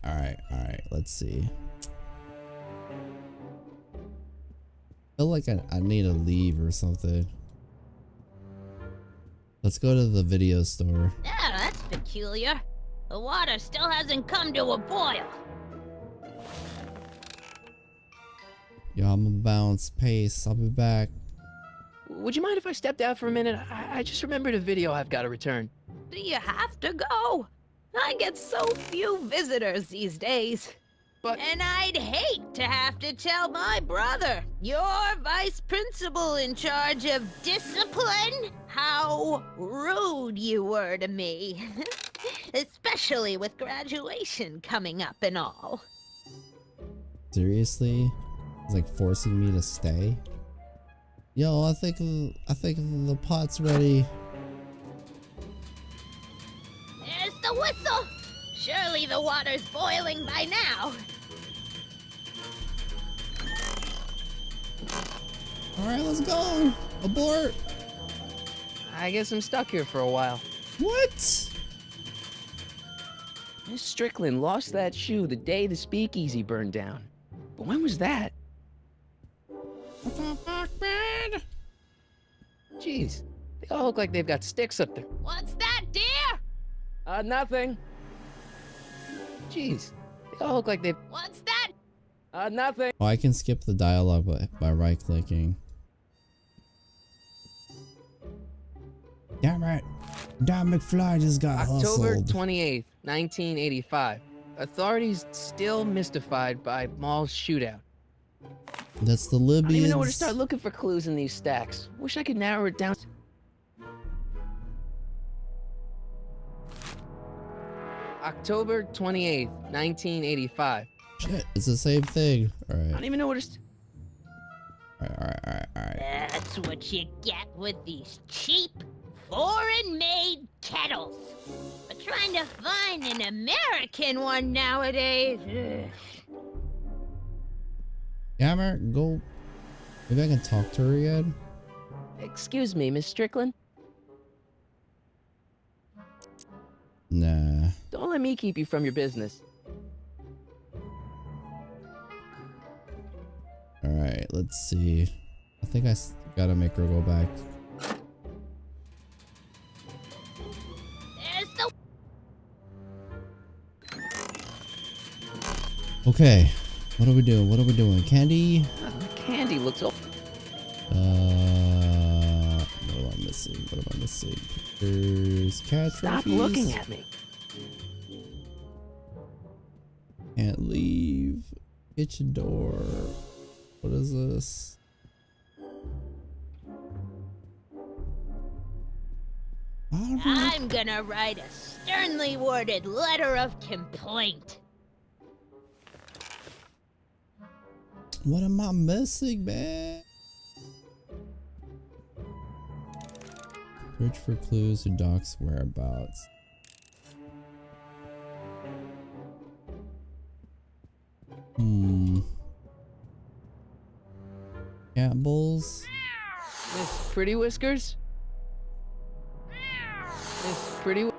Let's see. I feel like I need to leave or something. Let's go to the video store. Yeah, that's peculiar. The water still hasn't come to a boil. Yo, I'm gonna bounce pace. I'll be back. Would you mind if I stepped out for a minute? I just remembered a video I've got to return. Do you have to go? I get so few visitors these days. And I'd hate to have to tell my brother, your vice principal in charge of discipline, how rude you were to me. Especially with graduation coming up and all. Seriously? It's like forcing me to stay? Yo, I think the pot's ready. There's the whistle. Surely the water's boiling by now. Alright, let's go! Abort! I guess I'm stuck here for a while. What? Miss Strickland lost that shoe the day the speakeasy burned down. But when was that? What the fuck, man? Jeez, they all look like they've got sticks up there. What's that, dear? Nothing. Jeez, they all look like they've... What's that? Nothing. Oh, I can skip the dialogue by right-clicking. Damn it. Don McFly just got October hustled. 28th, 1985. Authorities still mystified by mall's shootout. That's the I don't even Libyans. know where to start looking for clues in these stacks. Wish I could narrow it down. October 28th, 1985. Shit, it's the same thing. I Alright. don't even know where to... Alright. That's what you get with these cheap, foreign-made kettles. But trying to find an American one nowadays... Yammer, go Maybe I can talk to her again? Excuse me, Miss Strickland? Nah. Don't let me keep you from your business. Alright, let's see. I think gotta make her go back. There's the... Okay. What are we doing? What are we doing? Candy? The candy looks old. What am I missing? What am I missing? Pictures, cat Stop trophies? looking at me. Can't leave. Kitchen door. What is this? I'm gonna write a sternly worded letter of complaint. What am I missing, man? Search for clues to Doc's whereabouts. Cat bowls? Miss Pretty Whiskers? Miss Pretty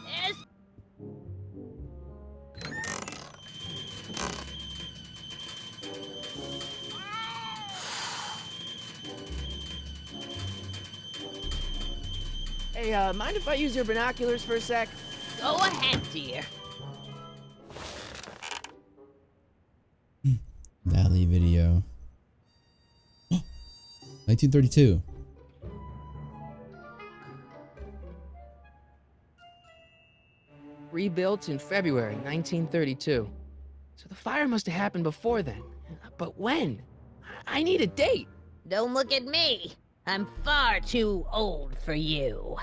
There's... Hey, mind if I use your binoculars for a sec? Go ahead, dear. Valley video. 1932. Rebuilt in February 1932. So the fire must have happened before then. But when? I need a date. Don't look at me. I'm far too old for you.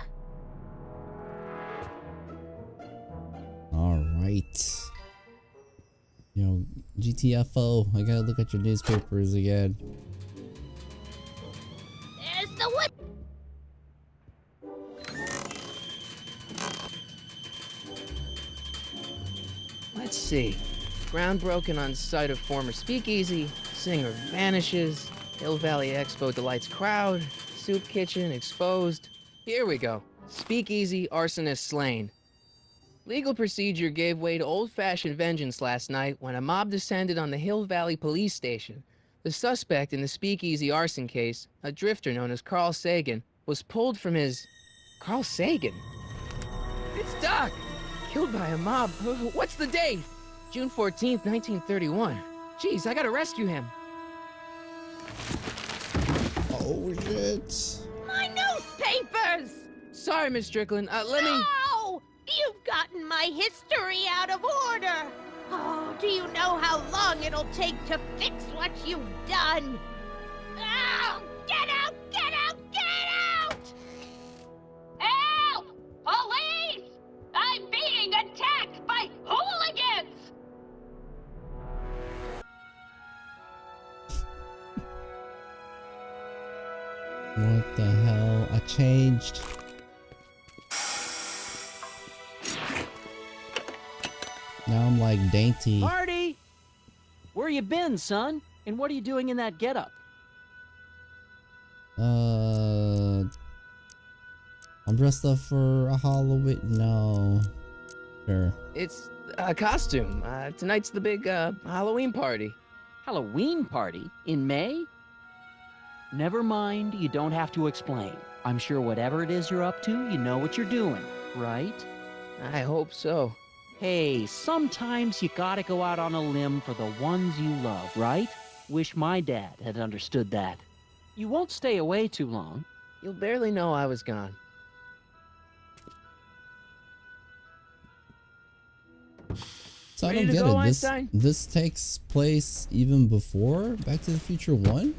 All right. You know, GTFO. I gotta look at your newspapers again. There's the what? Let's see. Ground broken on site of former speakeasy. Singer vanishes. Hill Valley Expo delights crowd. Soup kitchen exposed. Here we go. Speakeasy arsonist slain. Legal procedure gave way to old-fashioned vengeance last night when a mob descended on the Hill Valley police station. The suspect in the speakeasy arson case, a drifter known as Carl Sagan, was pulled from his... Carl Sagan? It's Doc! Killed by a mob. What's the date? June 14th, 1931. Jeez, I gotta rescue him. Oh shit. My newspapers! Sorry, Miss Strickland. Let me... No! You've gotten my history out of order! Oh, do you know how long it'll take to fix what you've done? Oh, get out! Get out! Get out! Help! Police! I'm being attacked by hooligans! What the hell? I changed. Now I'm like dainty. Marty! Where you been, son? And what are you doing in that getup? I'm dressed up for a Halloween. No. Sure. It's a costume. Tonight's the big, Halloween party. Halloween party? In May? Never mind, you don't have to explain. I'm sure whatever it is you're up to, you know what you're doing, right? I hope so. Hey, sometimes you gotta go out on a limb for the ones you love, right? Wish my dad had understood that. You won't stay away too long. You'll barely know I was gone. So I Ready don't to get go, it. Einstein? This takes place even before Back to the Future 1?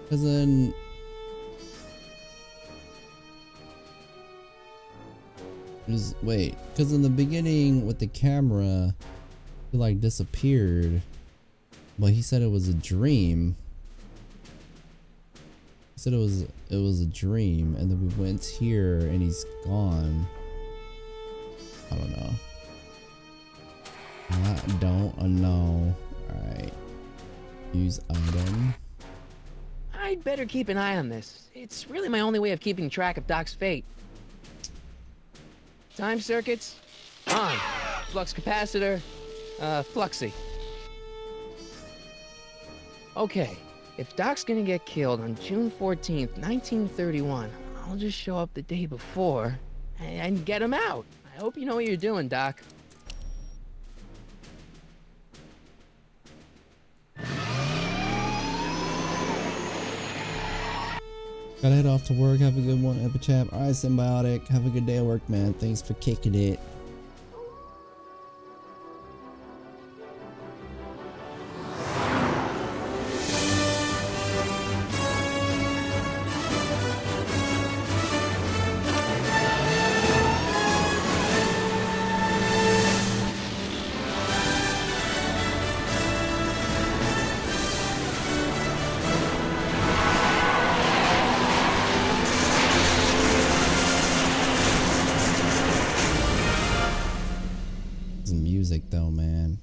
Because then... Wait, because in the beginning with the camera, he like disappeared. But he said it was a dream. said it was a dream, and then we went here and he's gone. I don't know. I don't know. Alright. Use item. I'd better keep an eye on this. It's really my only way of keeping track of Doc's fate. Time circuits? On. Flux capacitor? Fluxy. Okay. If Doc's gonna get killed on June 14th, 1931, I'll just show up the day before and get him out. I hope you know what you're doing, Doc. Gotta head off to work. Have a good one, Epichap. Alright, Symbiotic. Have a good day at work, man. Thanks for kicking it. Music though, man.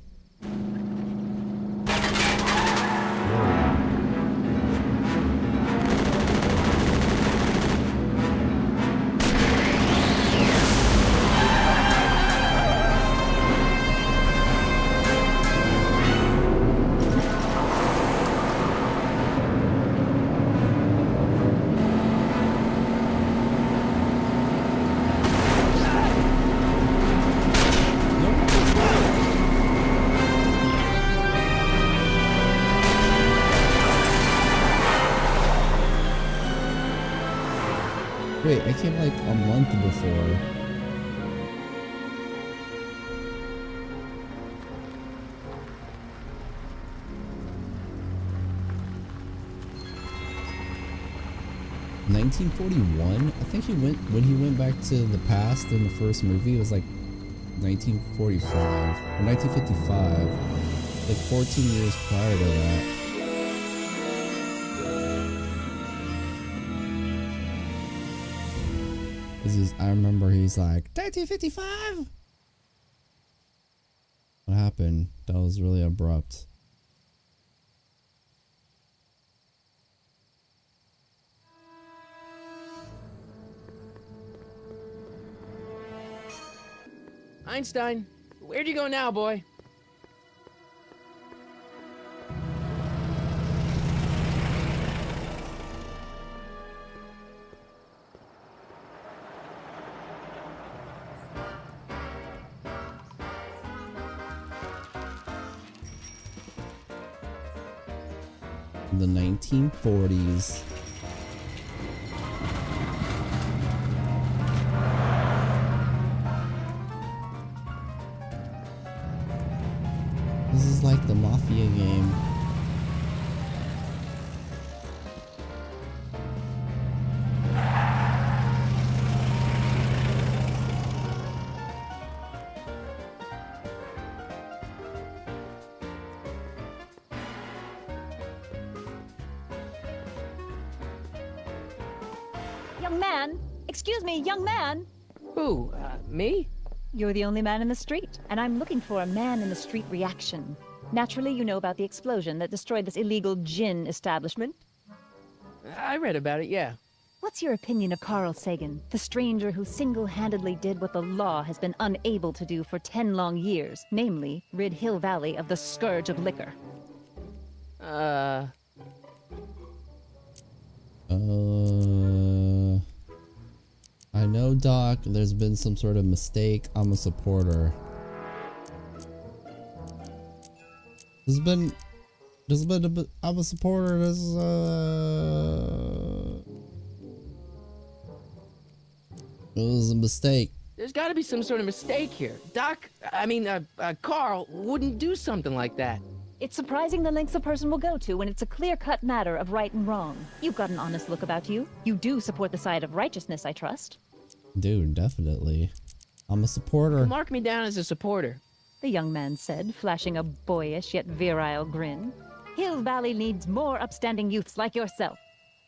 Wait, I came like a month before. (1941) I think when he went back to the past in the first movie, it was like 1945 or 1955, like 14 years prior to that. I remember he's like 1955. What happened? That was really abrupt. Einstein, where'd you go now, boy? The 1940s. This is like the Mafia game. Young man! Excuse me, young man! Who, me? You're the only man in the street, and I'm looking for a man-in-the-street reaction. Naturally, you know about the explosion that destroyed this illegal gin establishment. I read about it, yeah. What's your opinion of Carl Sagan, the stranger who single-handedly did what the law has been unable to do for 10 long years, namely, rid Hill Valley of the scourge of liquor? I know, Doc, there's been some sort of mistake. I'm a supporter. I'm a supporter. It was a mistake. There's gotta be some sort of mistake here. Carl wouldn't do something like that. It's surprising the lengths a person will go to when it's a clear-cut matter of right and wrong. You've got an honest look about you. You do support the side of righteousness, I trust. Dude, definitely. I'm a supporter. Mark me down as a supporter. The young man said, flashing a boyish yet virile grin. Hill Valley needs more upstanding youths like yourself.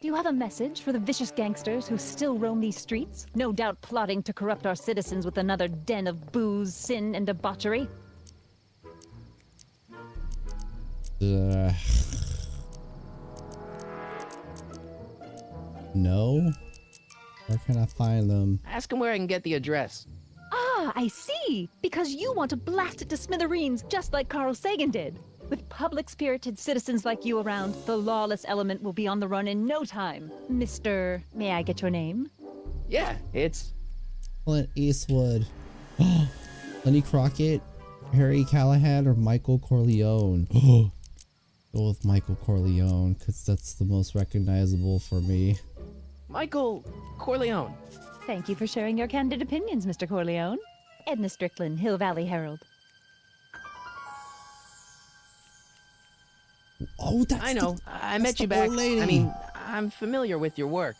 Do you have a message for the vicious gangsters who still roam these streets? No doubt plotting to corrupt our citizens with another den of booze, sin, and debauchery. No? Where can I find them? Ask him where I can get the address. Ah, I see! Because you want to blast it to smithereens, just like Carl Sagan did. With public-spirited citizens like you around, the lawless element will be on the run in no time. Mr. May I get your name? Yeah, it's... Clint Eastwood. Lenny Crockett, Harry Callahan, or Michael Corleone? Go with Michael Corleone, because that's the most recognizable for me. Michael Corleone. Thank you for sharing your candid opinions, Mr. Corleone. Edna Strickland, Hill Valley Herald. Oh, that's I know. I met you back. I mean, I'm familiar with your work.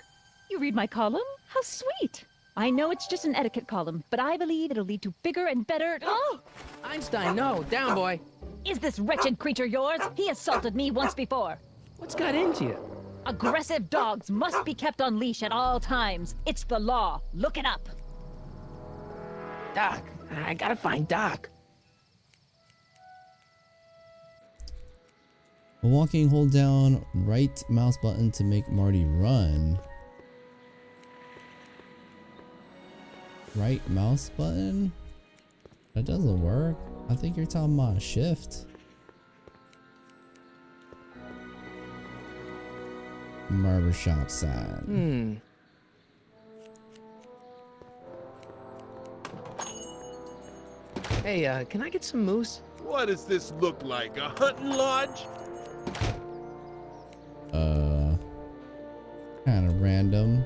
You read my column? How sweet! I know it's just an etiquette column, but I believe it'll lead to bigger and better... Oh! Einstein, no. Down, boy. Is this wretched creature yours? He assaulted me once before. What's got into you? Aggressive dogs must be kept on leash at all times. It's the law. Look it up. Doc. I gotta find Doc. While walking, hold down right mouse button to make Marty run. Right mouse button? That doesn't work. I think you're talking about shift. Barbershop sign. Hey, can I get some moose? What does this look like? A hunting lodge? Kind of random.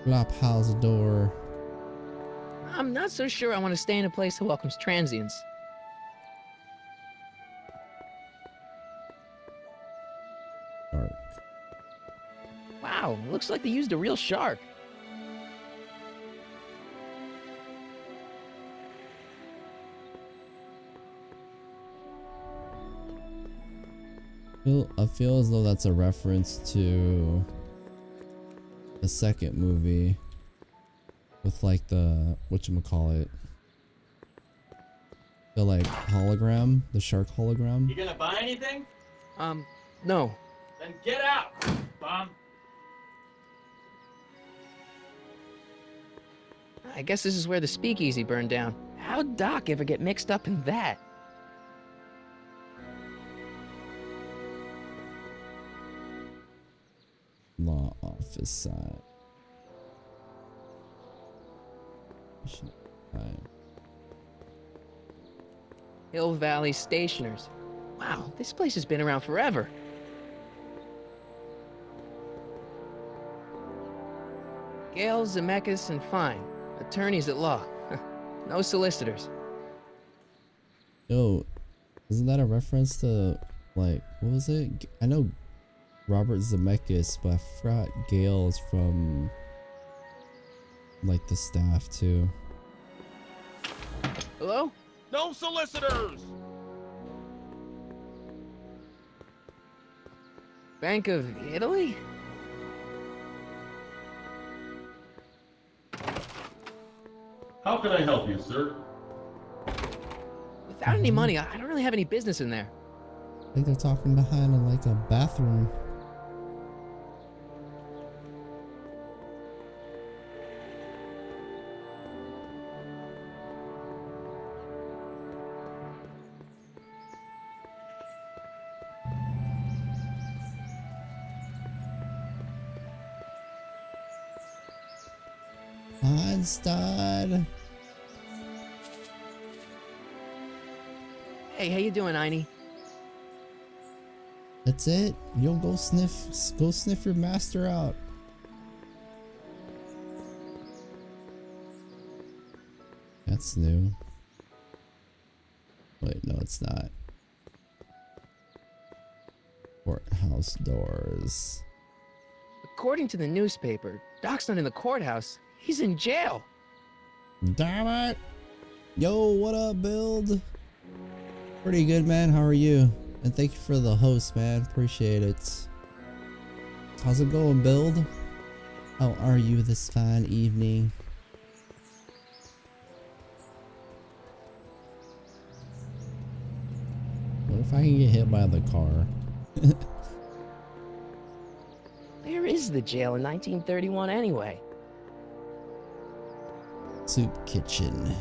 Flop house door. I'm not so sure I want to stay in a place that welcomes transients. Dark. Wow, looks like they used a real shark. I feel as though that's a reference to the second movie with like the whatchamacallit, the like hologram, the shark hologram. You gonna buy anything? No. Then get out, bum. I guess this is where the speakeasy burned down. How'd Doc ever get mixed up in that? Law office side. Hill Valley Stationers. Wow, this place has been around forever. Gale, Zemeckis, and Fine. Attorneys at law. No solicitors. Yo, isn't that a reference to, like, what was it? I know Robert Zemeckis, but I forgot Gale is from, like, the staff, too. Hello? No solicitors! Bank of Italy? How can I help you, sir? Without any money, I don't really have any business in there. I think they're talking behind, like, a bathroom. Einstein. Hey, how you doing, Einie? That's it. You'll go sniff your master out. That's new. Wait, no, it's not. Courthouse doors. According to the newspaper, Doc's not in the courthouse. He's in jail. Damn it! Yo, what up, Build? Pretty good, man. How are you? And thank you for the host, man. Appreciate it. How's it going, Build? How are you this fine evening? What if I can get hit by the car? Where is the jail in 1931 anyway? Soup kitchen.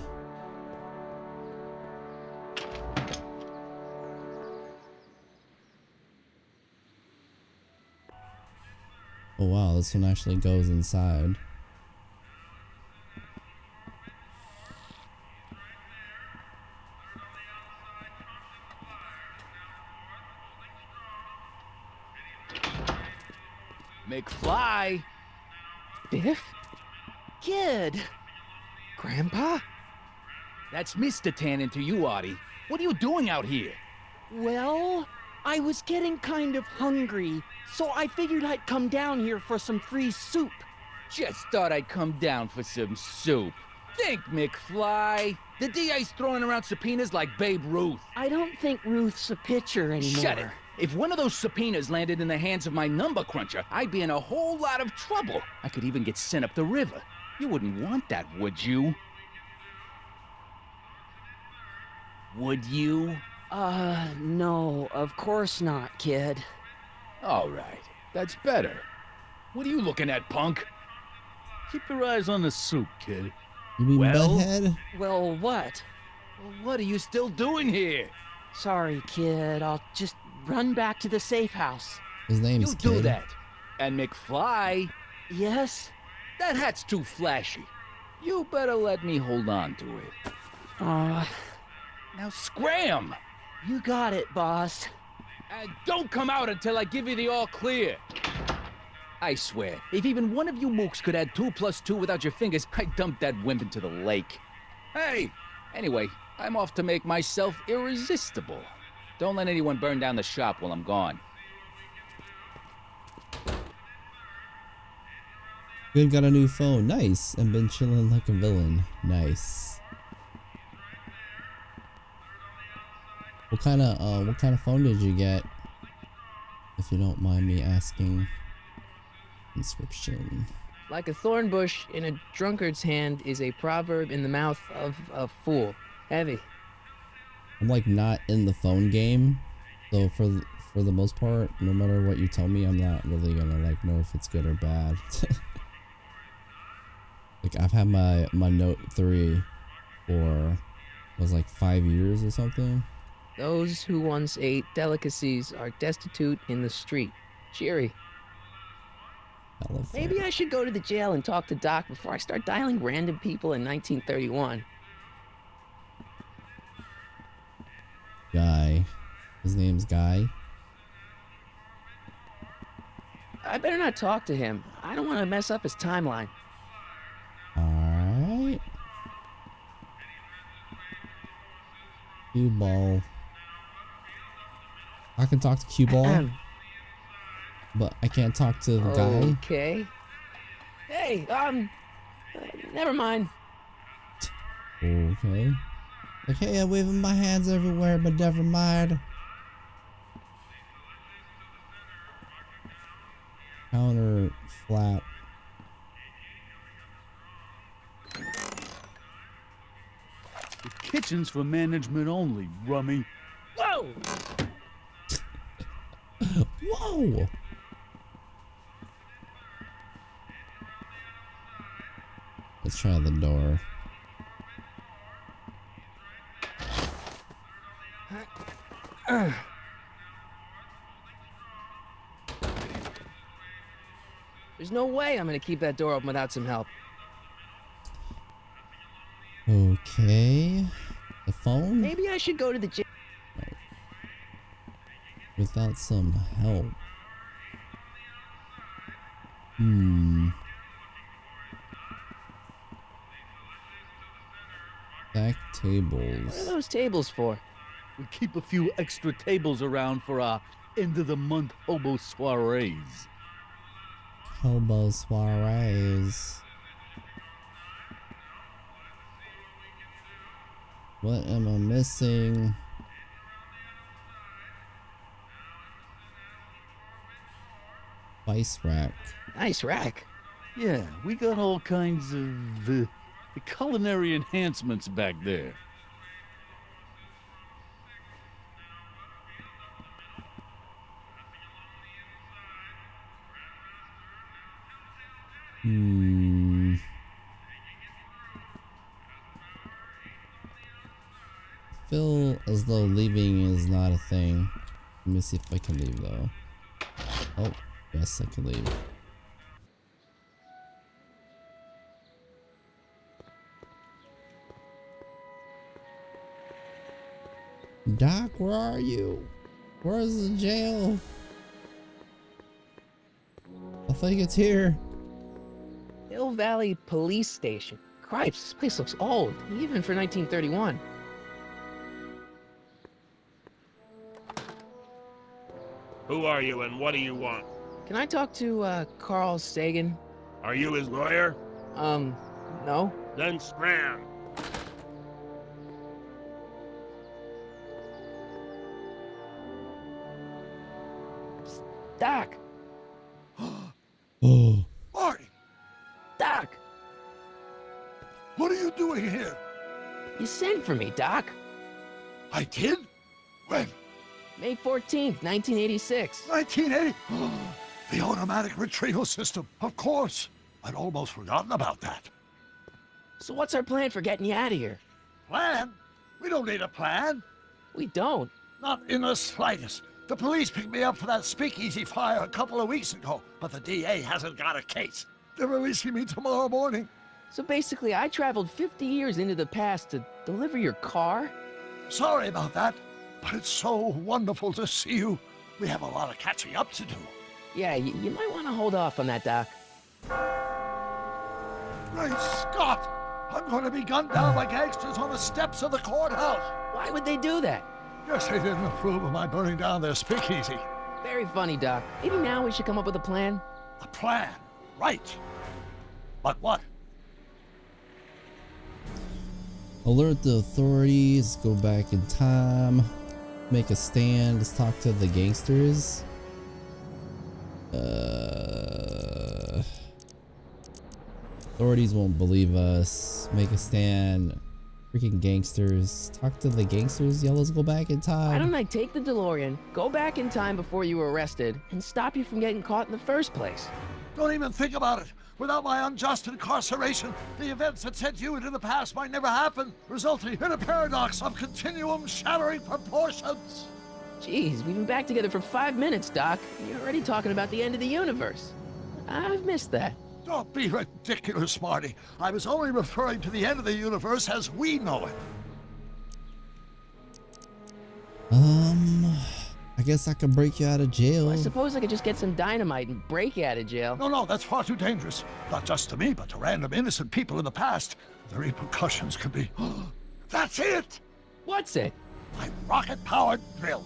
Oh wow, this one actually goes inside. McFly! Biff? Kid! Grandpa? That's Mr. Tannen to you, Artie. What are you doing out here? Well, I was getting kind of hungry, so I figured I'd come down here for some free soup. Just thought I'd come down for some soup. Think, McFly. The DA's throwing around subpoenas like Babe Ruth. I don't think Ruth's a pitcher anymore. Shut it. If one of those subpoenas landed in the hands of my number cruncher, I'd be in a whole lot of trouble. I could even get sent up the river. You wouldn't want that, would you? Would you? No, of course not, kid. All right, that's better. What are you looking at, punk? Keep your eyes on the soup, kid. You mean Well? Butthead? Well, what? What are you still doing here? Sorry, kid. I'll just run back to the safe house. His name's You Kid. do that. And McFly, Yes? that hat's too flashy. You better let me hold on to it. Now scram! You got it, boss. And don't come out until I give you the all clear. I swear, if even one of you mooks could add 2 + 2 without your fingers, I'd dump that wimp into the lake. Hey! Anyway, I'm off to make myself irresistible. Don't let anyone burn down the shop while I'm gone. Good, got a new phone. Nice. And been chilling like a villain. Nice. What kind of phone did you get? If you don't mind me asking. Inscription. Like a thorn bush in a drunkard's hand is a proverb in the mouth of a fool. Heavy. I'm like not in the phone game, so for the most part, no matter what you tell me, I'm not really gonna like know if it's good or bad. Like I've had my Note 3 for was like 5 years or something. Those who once ate delicacies are destitute in the street. Cheery. Maybe I should go to the jail and talk to Doc before I start dialing random people in 1931. Guy. His name's Guy. I better not talk to him. I don't want to mess up his timeline. Alright. Cue ball. I can talk to Cue ball. But I can't talk to the guy. Okay. Hey, never mind. Okay. Like, hey, I'm waving my hands everywhere, but never mind. Counter flap. The kitchen's for management only, rummy. Whoa! Whoa! Let's try the door. There's no way I'm gonna keep that door open without some help. Okay. The phone? Maybe I should go to the jail. Without some help. Back tables. What are those tables for? We keep a few extra tables around for our end of the month hobo soirees. Hobo soirees. What am I missing? Spice rack. Nice rack. Yeah, we got all kinds of culinary enhancements back there. Feel as though leaving is not a thing. Let me see if I can leave though. Oh, yes, I can leave. Doc, where are you? Where's the jail? I think it's here. Hill Valley Police Station. Cripes, this place looks old, even for 1931. Who are you and what do you want? Can I talk to, Carl Sagan? Are you his lawyer? No. Then scram. Doc! Oh. Marty! Doc! What are you doing here? You sent for me, Doc. I did? When? May 14th, 1986. 1980? The automatic retrieval system, of course. I'd almost forgotten about that. So what's our plan for getting you out of here? Plan? We don't need a plan. We don't. Not in the slightest. The police picked me up for that speakeasy fire a couple of weeks ago, but the DA hasn't got a case. They're releasing me tomorrow morning. So basically, I traveled 50 years into the past to deliver your car? Sorry about that, but it's so wonderful to see you. We have a lot of catching up to do. Yeah, you might want to hold off on that, Doc. Great Scott! I'm going to be gunned down by gangsters on the steps of the courthouse. Why would they do that? Guess they didn't approve of my burning down their speakeasy. Very funny, Doc. Maybe now we should come up with a plan. A plan? Right. But what? Alert the authorities, go back in time, make a stand, let's talk to the gangsters. Authorities won't believe us. Make a stand. Freaking gangsters. Talk to the gangsters. Yeah, let's go back in time. Why don't I take the DeLorean, go back in time before you were arrested, and stop you from getting caught in the first place? Don't even think about it. Without my unjust incarceration, the events that sent you into the past might never happen, resulting in a paradox of continuum-shattering proportions. Jeez, we've been back together for 5 minutes, Doc. You're already talking about the end of the universe. I've missed that. Don't be ridiculous, Marty. I was only referring to the end of the universe as we know it. I guess I could break you out of jail. Well, I suppose I could just get some dynamite and break you out of jail. No, that's far too dangerous. Not just to me, but to random innocent people in the past. The repercussions could be... That's it! What's it? My rocket-powered drill.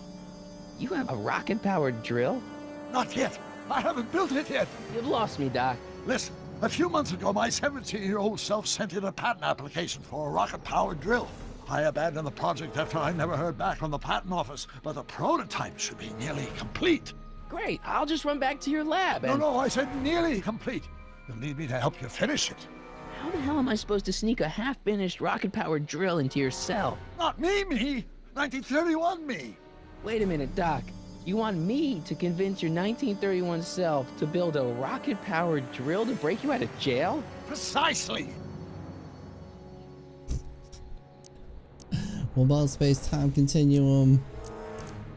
You have a rocket-powered drill? Not yet. I haven't built it yet. You've lost me, Doc. Listen, a few months ago, my 17-year-old self sent in a patent application for a rocket-powered drill. I abandoned the project after I never heard back from the patent office, but the prototype should be nearly complete. Great, I'll just run back to your lab and... No, I said nearly complete. You'll need me to help you finish it. How the hell am I supposed to sneak a half-finished rocket-powered drill into your cell? Not me! 1931 me! Wait a minute, Doc. You want me to convince your 1931 self to build a rocket-powered drill to break you out of jail? Precisely! What about space-time continuum?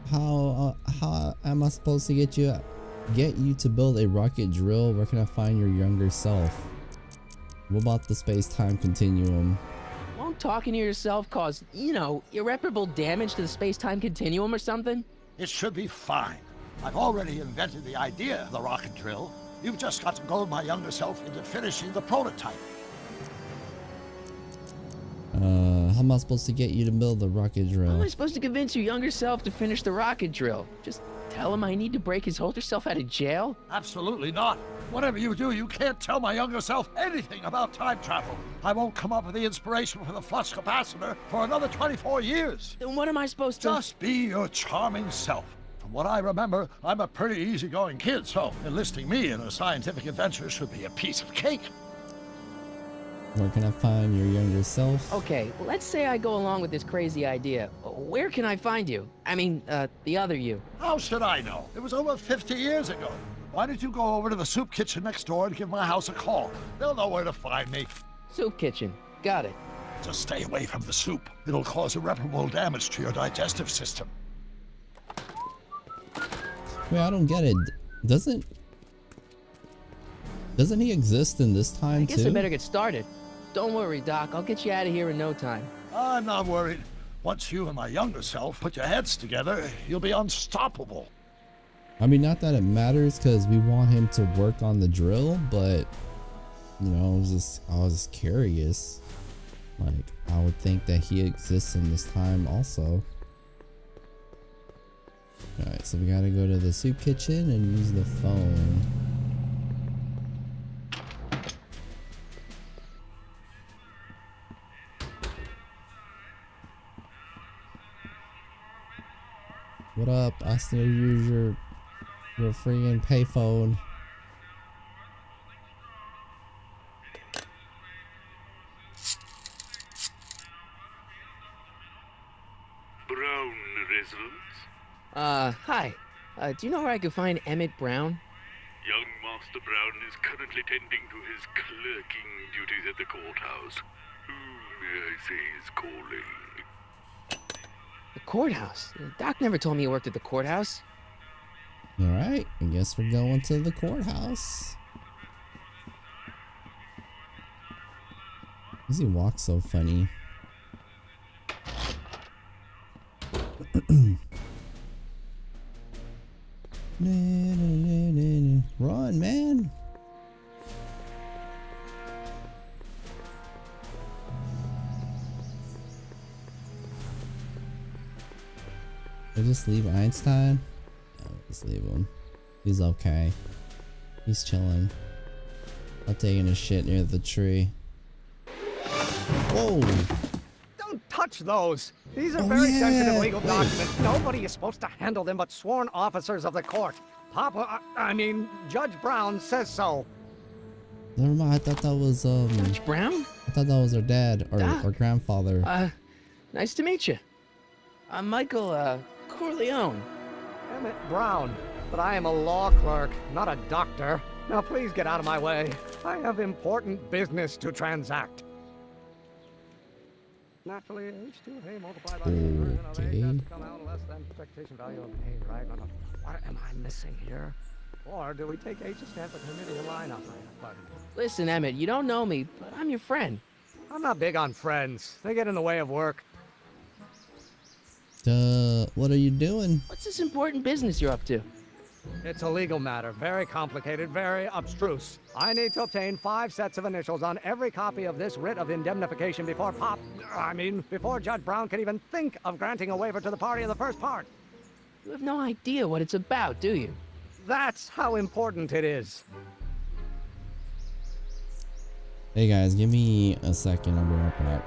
How am I supposed to get you to build a rocket drill? Where can I find your younger self? What about the space-time continuum? Won't talking to yourself cause, irreparable damage to the space-time continuum or something? It should be fine. I've already invented the idea of the rocket drill. You've just got to goad my younger self into finishing the prototype. How am I supposed to get you to build the rocket drill? How am I supposed to convince your younger self to finish the rocket drill? Just tell him I need to break his older self out of jail? Absolutely not. Whatever you do, you can't tell my younger self anything about time travel. I won't come up with the inspiration for the flux capacitor for another 24 years. Then what am I supposed to... Just be your charming self. From From what I remember, I'm a pretty easygoing kid, so enlisting me in a scientific adventure should be a piece of cake. Where can I find your younger self? Okay, let's say I go along with this crazy idea. Where can I find you? I mean, the other you. How should I know? It was over 50 years ago. Why don't you go over to the soup kitchen next door and give my house a call? They'll know where to find me. Soup kitchen. Got it. Just stay away from the soup. It'll cause irreparable damage to your digestive system. Wait, I don't get it. Doesn't he exist in this time too? I guess I better get started. Don't worry, Doc. I'll get you out of here in no time. I'm not worried. Once you and my younger self put your heads together, you'll be unstoppable. I mean, not that it matters because we want him to work on the drill, but you know, I was just curious. Like, I would think that he exists in this time also. Alright, so we gotta go to the soup kitchen and use the phone. What up? I still use your freaking payphone. Brown residence? Hi. Do you know where I could find Emmett Brown? Young Master Brown is currently tending to his clerking duties at the courthouse. Who may I say is calling? The courthouse? Doc never told me he worked at the courthouse. Alright, I guess we're going to the courthouse. Why does he walk so funny? Run, man! Did I just leave Einstein? No, just leave him. He's okay. He's chilling. I'm taking a shit near the tree. Whoa! Don't touch those! These are very sensitive legal documents. Nobody is supposed to handle them but sworn officers of the court. I mean, Judge Brown says so. Never mind, I thought that was, Judge Brown? I thought that was her dad, or grandfather. Nice to meet you. I'm Michael, Corleone. Emmett Brown. But I am a law clerk, not a doctor. Now please get out of my way. I have important business to transact. Naturally, H2A multiplied by the inversion of A has to come out less than expectation value of A, right? No. What am I missing here? Or do we take H to stand for community line operator? Listen, Emmett, you don't know me, but I'm your friend. I'm not big on friends. They get in the way of work. What are you doing? What's this important business you're up to? It's a legal matter, very complicated, very abstruse. I need to obtain 5 sets of initials on every copy of this writ of indemnification before before Judge Brown can even think of granting a waiver to the party in the first part. You have no idea what it's about, do you? That's how important it is. Hey guys, give me a second, I'll be right back.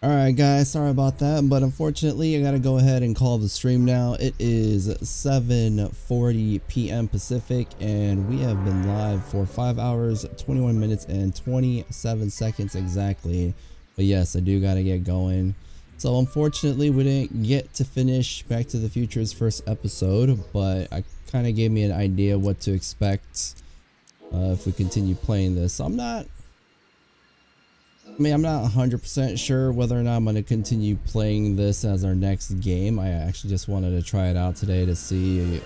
Alright guys, sorry about that, but unfortunately I gotta go ahead and call the stream now. It is 7:40 p.m. Pacific and we have been live for 5 hours, 21 minutes and 27 seconds exactly. But yes, I do gotta get going. So unfortunately we didn't get to finish Back to the Future's first episode, but I kind of gave me an idea what to expect if we continue playing this. So I'm not 100% sure whether or not I'm going to continue playing this as our next game. I actually just wanted to try it out today to see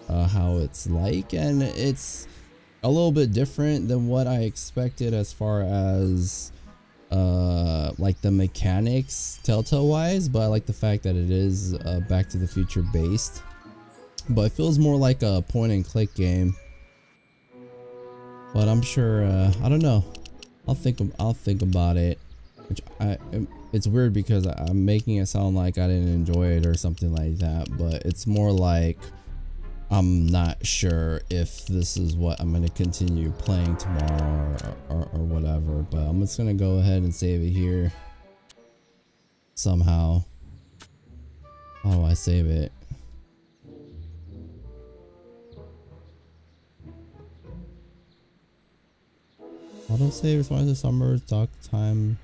how it's like, and it's a little bit different than what I expected as far as like the mechanics Telltale wise, but I like the fact that it is Back to the Future based, but it feels more like a point and click game. But I'm sure I don't know. I'll think about it. Which it's weird because I'm making it sound like I didn't enjoy it or something like that, but it's more like I'm not sure if this is what I'm going to continue playing tomorrow or whatever. But I'm just going to go ahead and save it here somehow. How do I save it? Autosave, response to summer, talk time,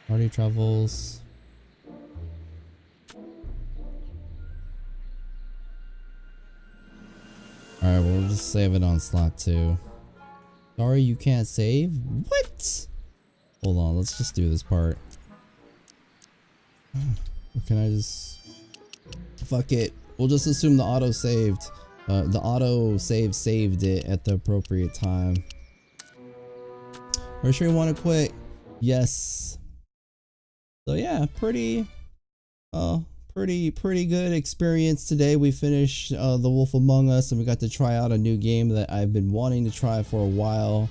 party travels. Alright, we'll just save it on slot 2. Sorry, you can't save? What? Hold on, let's just do this part. Or can I just... Fuck it. We'll just assume the auto saved. The auto saved it at the appropriate time. Are you sure you want to quit? Yes. So yeah, pretty good experience today. We finished The Wolf Among Us, and we got to try out a new game that I've been wanting to try for a while.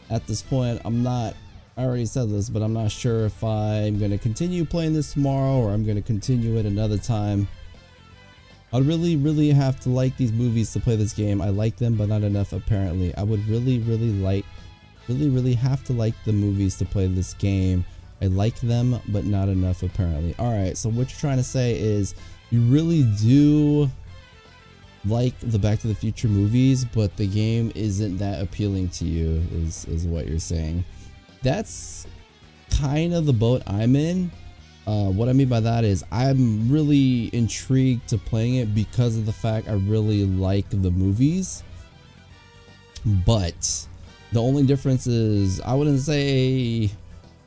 At this point, I already said this, but I'm not sure if I'm going to continue playing this tomorrow or I'm going to continue it another time. I really have to like these movies to play this game. I like them, but not enough apparently. I would really have to like the movies to play this game. I like them, but not enough apparently. Alright, so what you're trying to say is you really do like the Back to the Future movies, but the game isn't that appealing to you, is what you're saying. That's kind of the boat I'm in. What I mean by that is I'm really intrigued to playing it because of the fact I really like the movies, but the only difference is I wouldn't say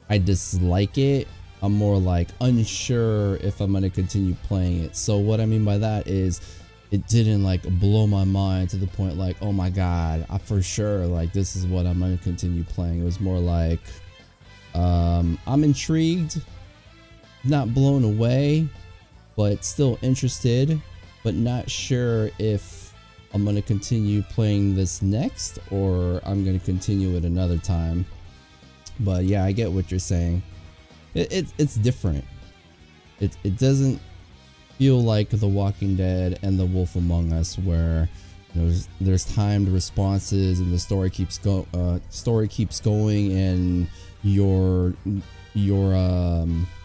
I dislike it. I'm more like unsure if I'm going to continue playing it. So what I mean by that is it didn't like blow my mind to the point like, oh my god, I for sure like this is what I'm going to continue playing. It was more like I'm intrigued, not blown away, but still interested, but not sure if I'm going to continue playing this next or I'm going to continue it another time. But yeah, I get what you're saying. It's different. It doesn't feel like The Walking Dead and The Wolf Among Us where there's timed responses and the story keeps going and your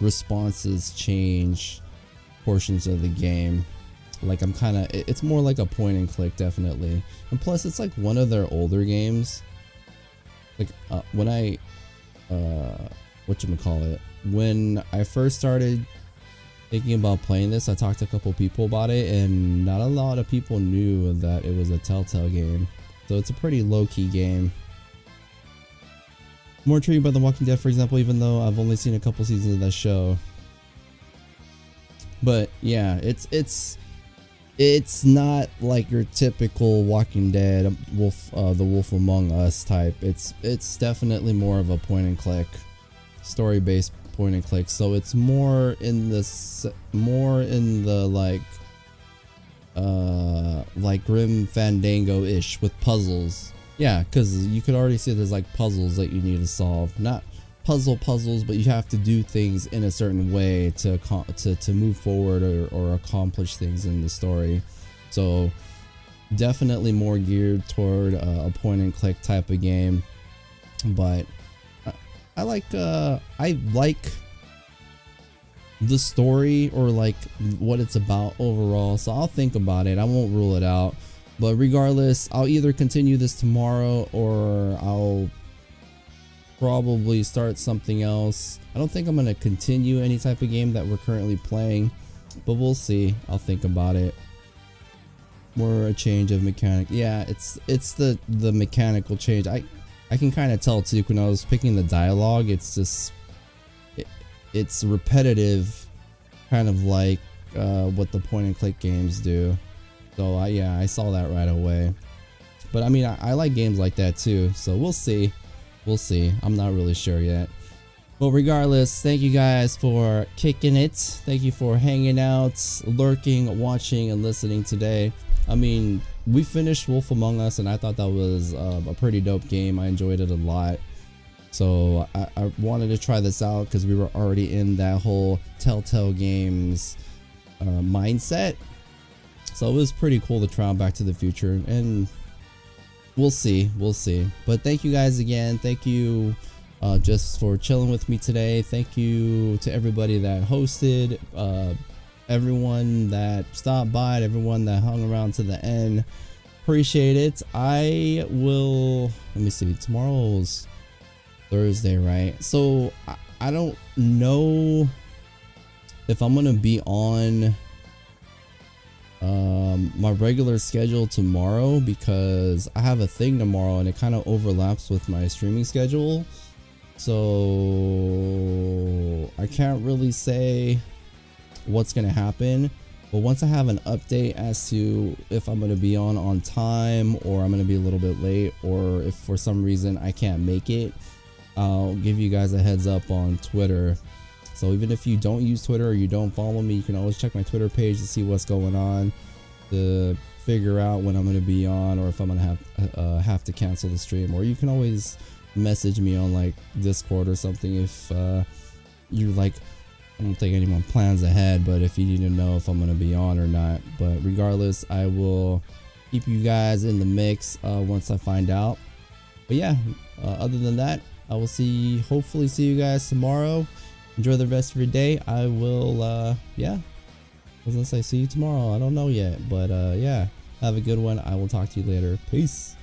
responses change portions of the game. Like it's more like a point and click definitely, and plus it's like one of their older games. Like when I when I first started thinking about playing this, I talked to a couple people about it and not a lot of people knew that it was a Telltale game, so it's a pretty low-key game. More intrigued by The Walking Dead, for example, even though I've only seen a couple seasons of that show. But yeah, it's not like your typical Walking Dead The Wolf Among Us type. It's definitely more of a point and click, story based point and click. So it's more in the like Grim Fandango ish with puzzles. Yeah, because you could already see there's like puzzles that you need to solve. Not puzzles, but you have to do things in a certain way to move forward or accomplish things in the story. So definitely more geared toward a point and click type of game. But I like the story or like what it's about overall. So I'll think about it. I won't rule it out. But regardless, I'll either continue this tomorrow or I'll probably start something else. I don't think I'm going to continue any type of game that we're currently playing, but we'll see. I'll think about it. More a change of mechanic. Yeah, it's the mechanical change. I can kind of tell too when I was picking the dialogue. It's just it's repetitive, kind of like what the point and click games do. So I saw that right away. But I mean, I like games like that too. So we'll see. We'll see. I'm not really sure yet. But regardless, thank you guys for kicking it. Thank you for hanging out, lurking, watching, and listening today. I mean, we finished Wolf Among Us, and I thought that was a pretty dope game. I enjoyed it a lot. So I wanted to try this out because we were already in that whole Telltale Games mindset. So it was pretty cool to try out Back to the Future, and we'll see. But thank you guys again. Thank you just for chilling with me today. Thank you to everybody that hosted, everyone that stopped by, everyone that hung around to the end. Appreciate it. I will, let me see, tomorrow's Thursday, right? So I don't know if I'm gonna be on my regular schedule tomorrow, because I have a thing tomorrow and it kind of overlaps with my streaming schedule. So I can't really say what's gonna happen, but once I have an update as to if I'm gonna be on time, or I'm gonna be a little bit late, or if for some reason I can't make it, I'll give you guys a heads up on Twitter. So even if you don't use Twitter or you don't follow me, you can always check my Twitter page to see what's going on, to figure out when I'm going to be on, or if I'm going to have to cancel the stream. Or you can always message me on like Discord or something if you're like, I don't think anyone plans ahead, but if you need to know if I'm going to be on or not. But regardless, I will keep you guys in the mix once I find out. But yeah, other than that, I will hopefully see you guys tomorrow. Enjoy the rest of your day. I will, yeah, I was gonna say see you tomorrow. I don't know yet, but yeah, have a good one. I will talk to you later. Peace.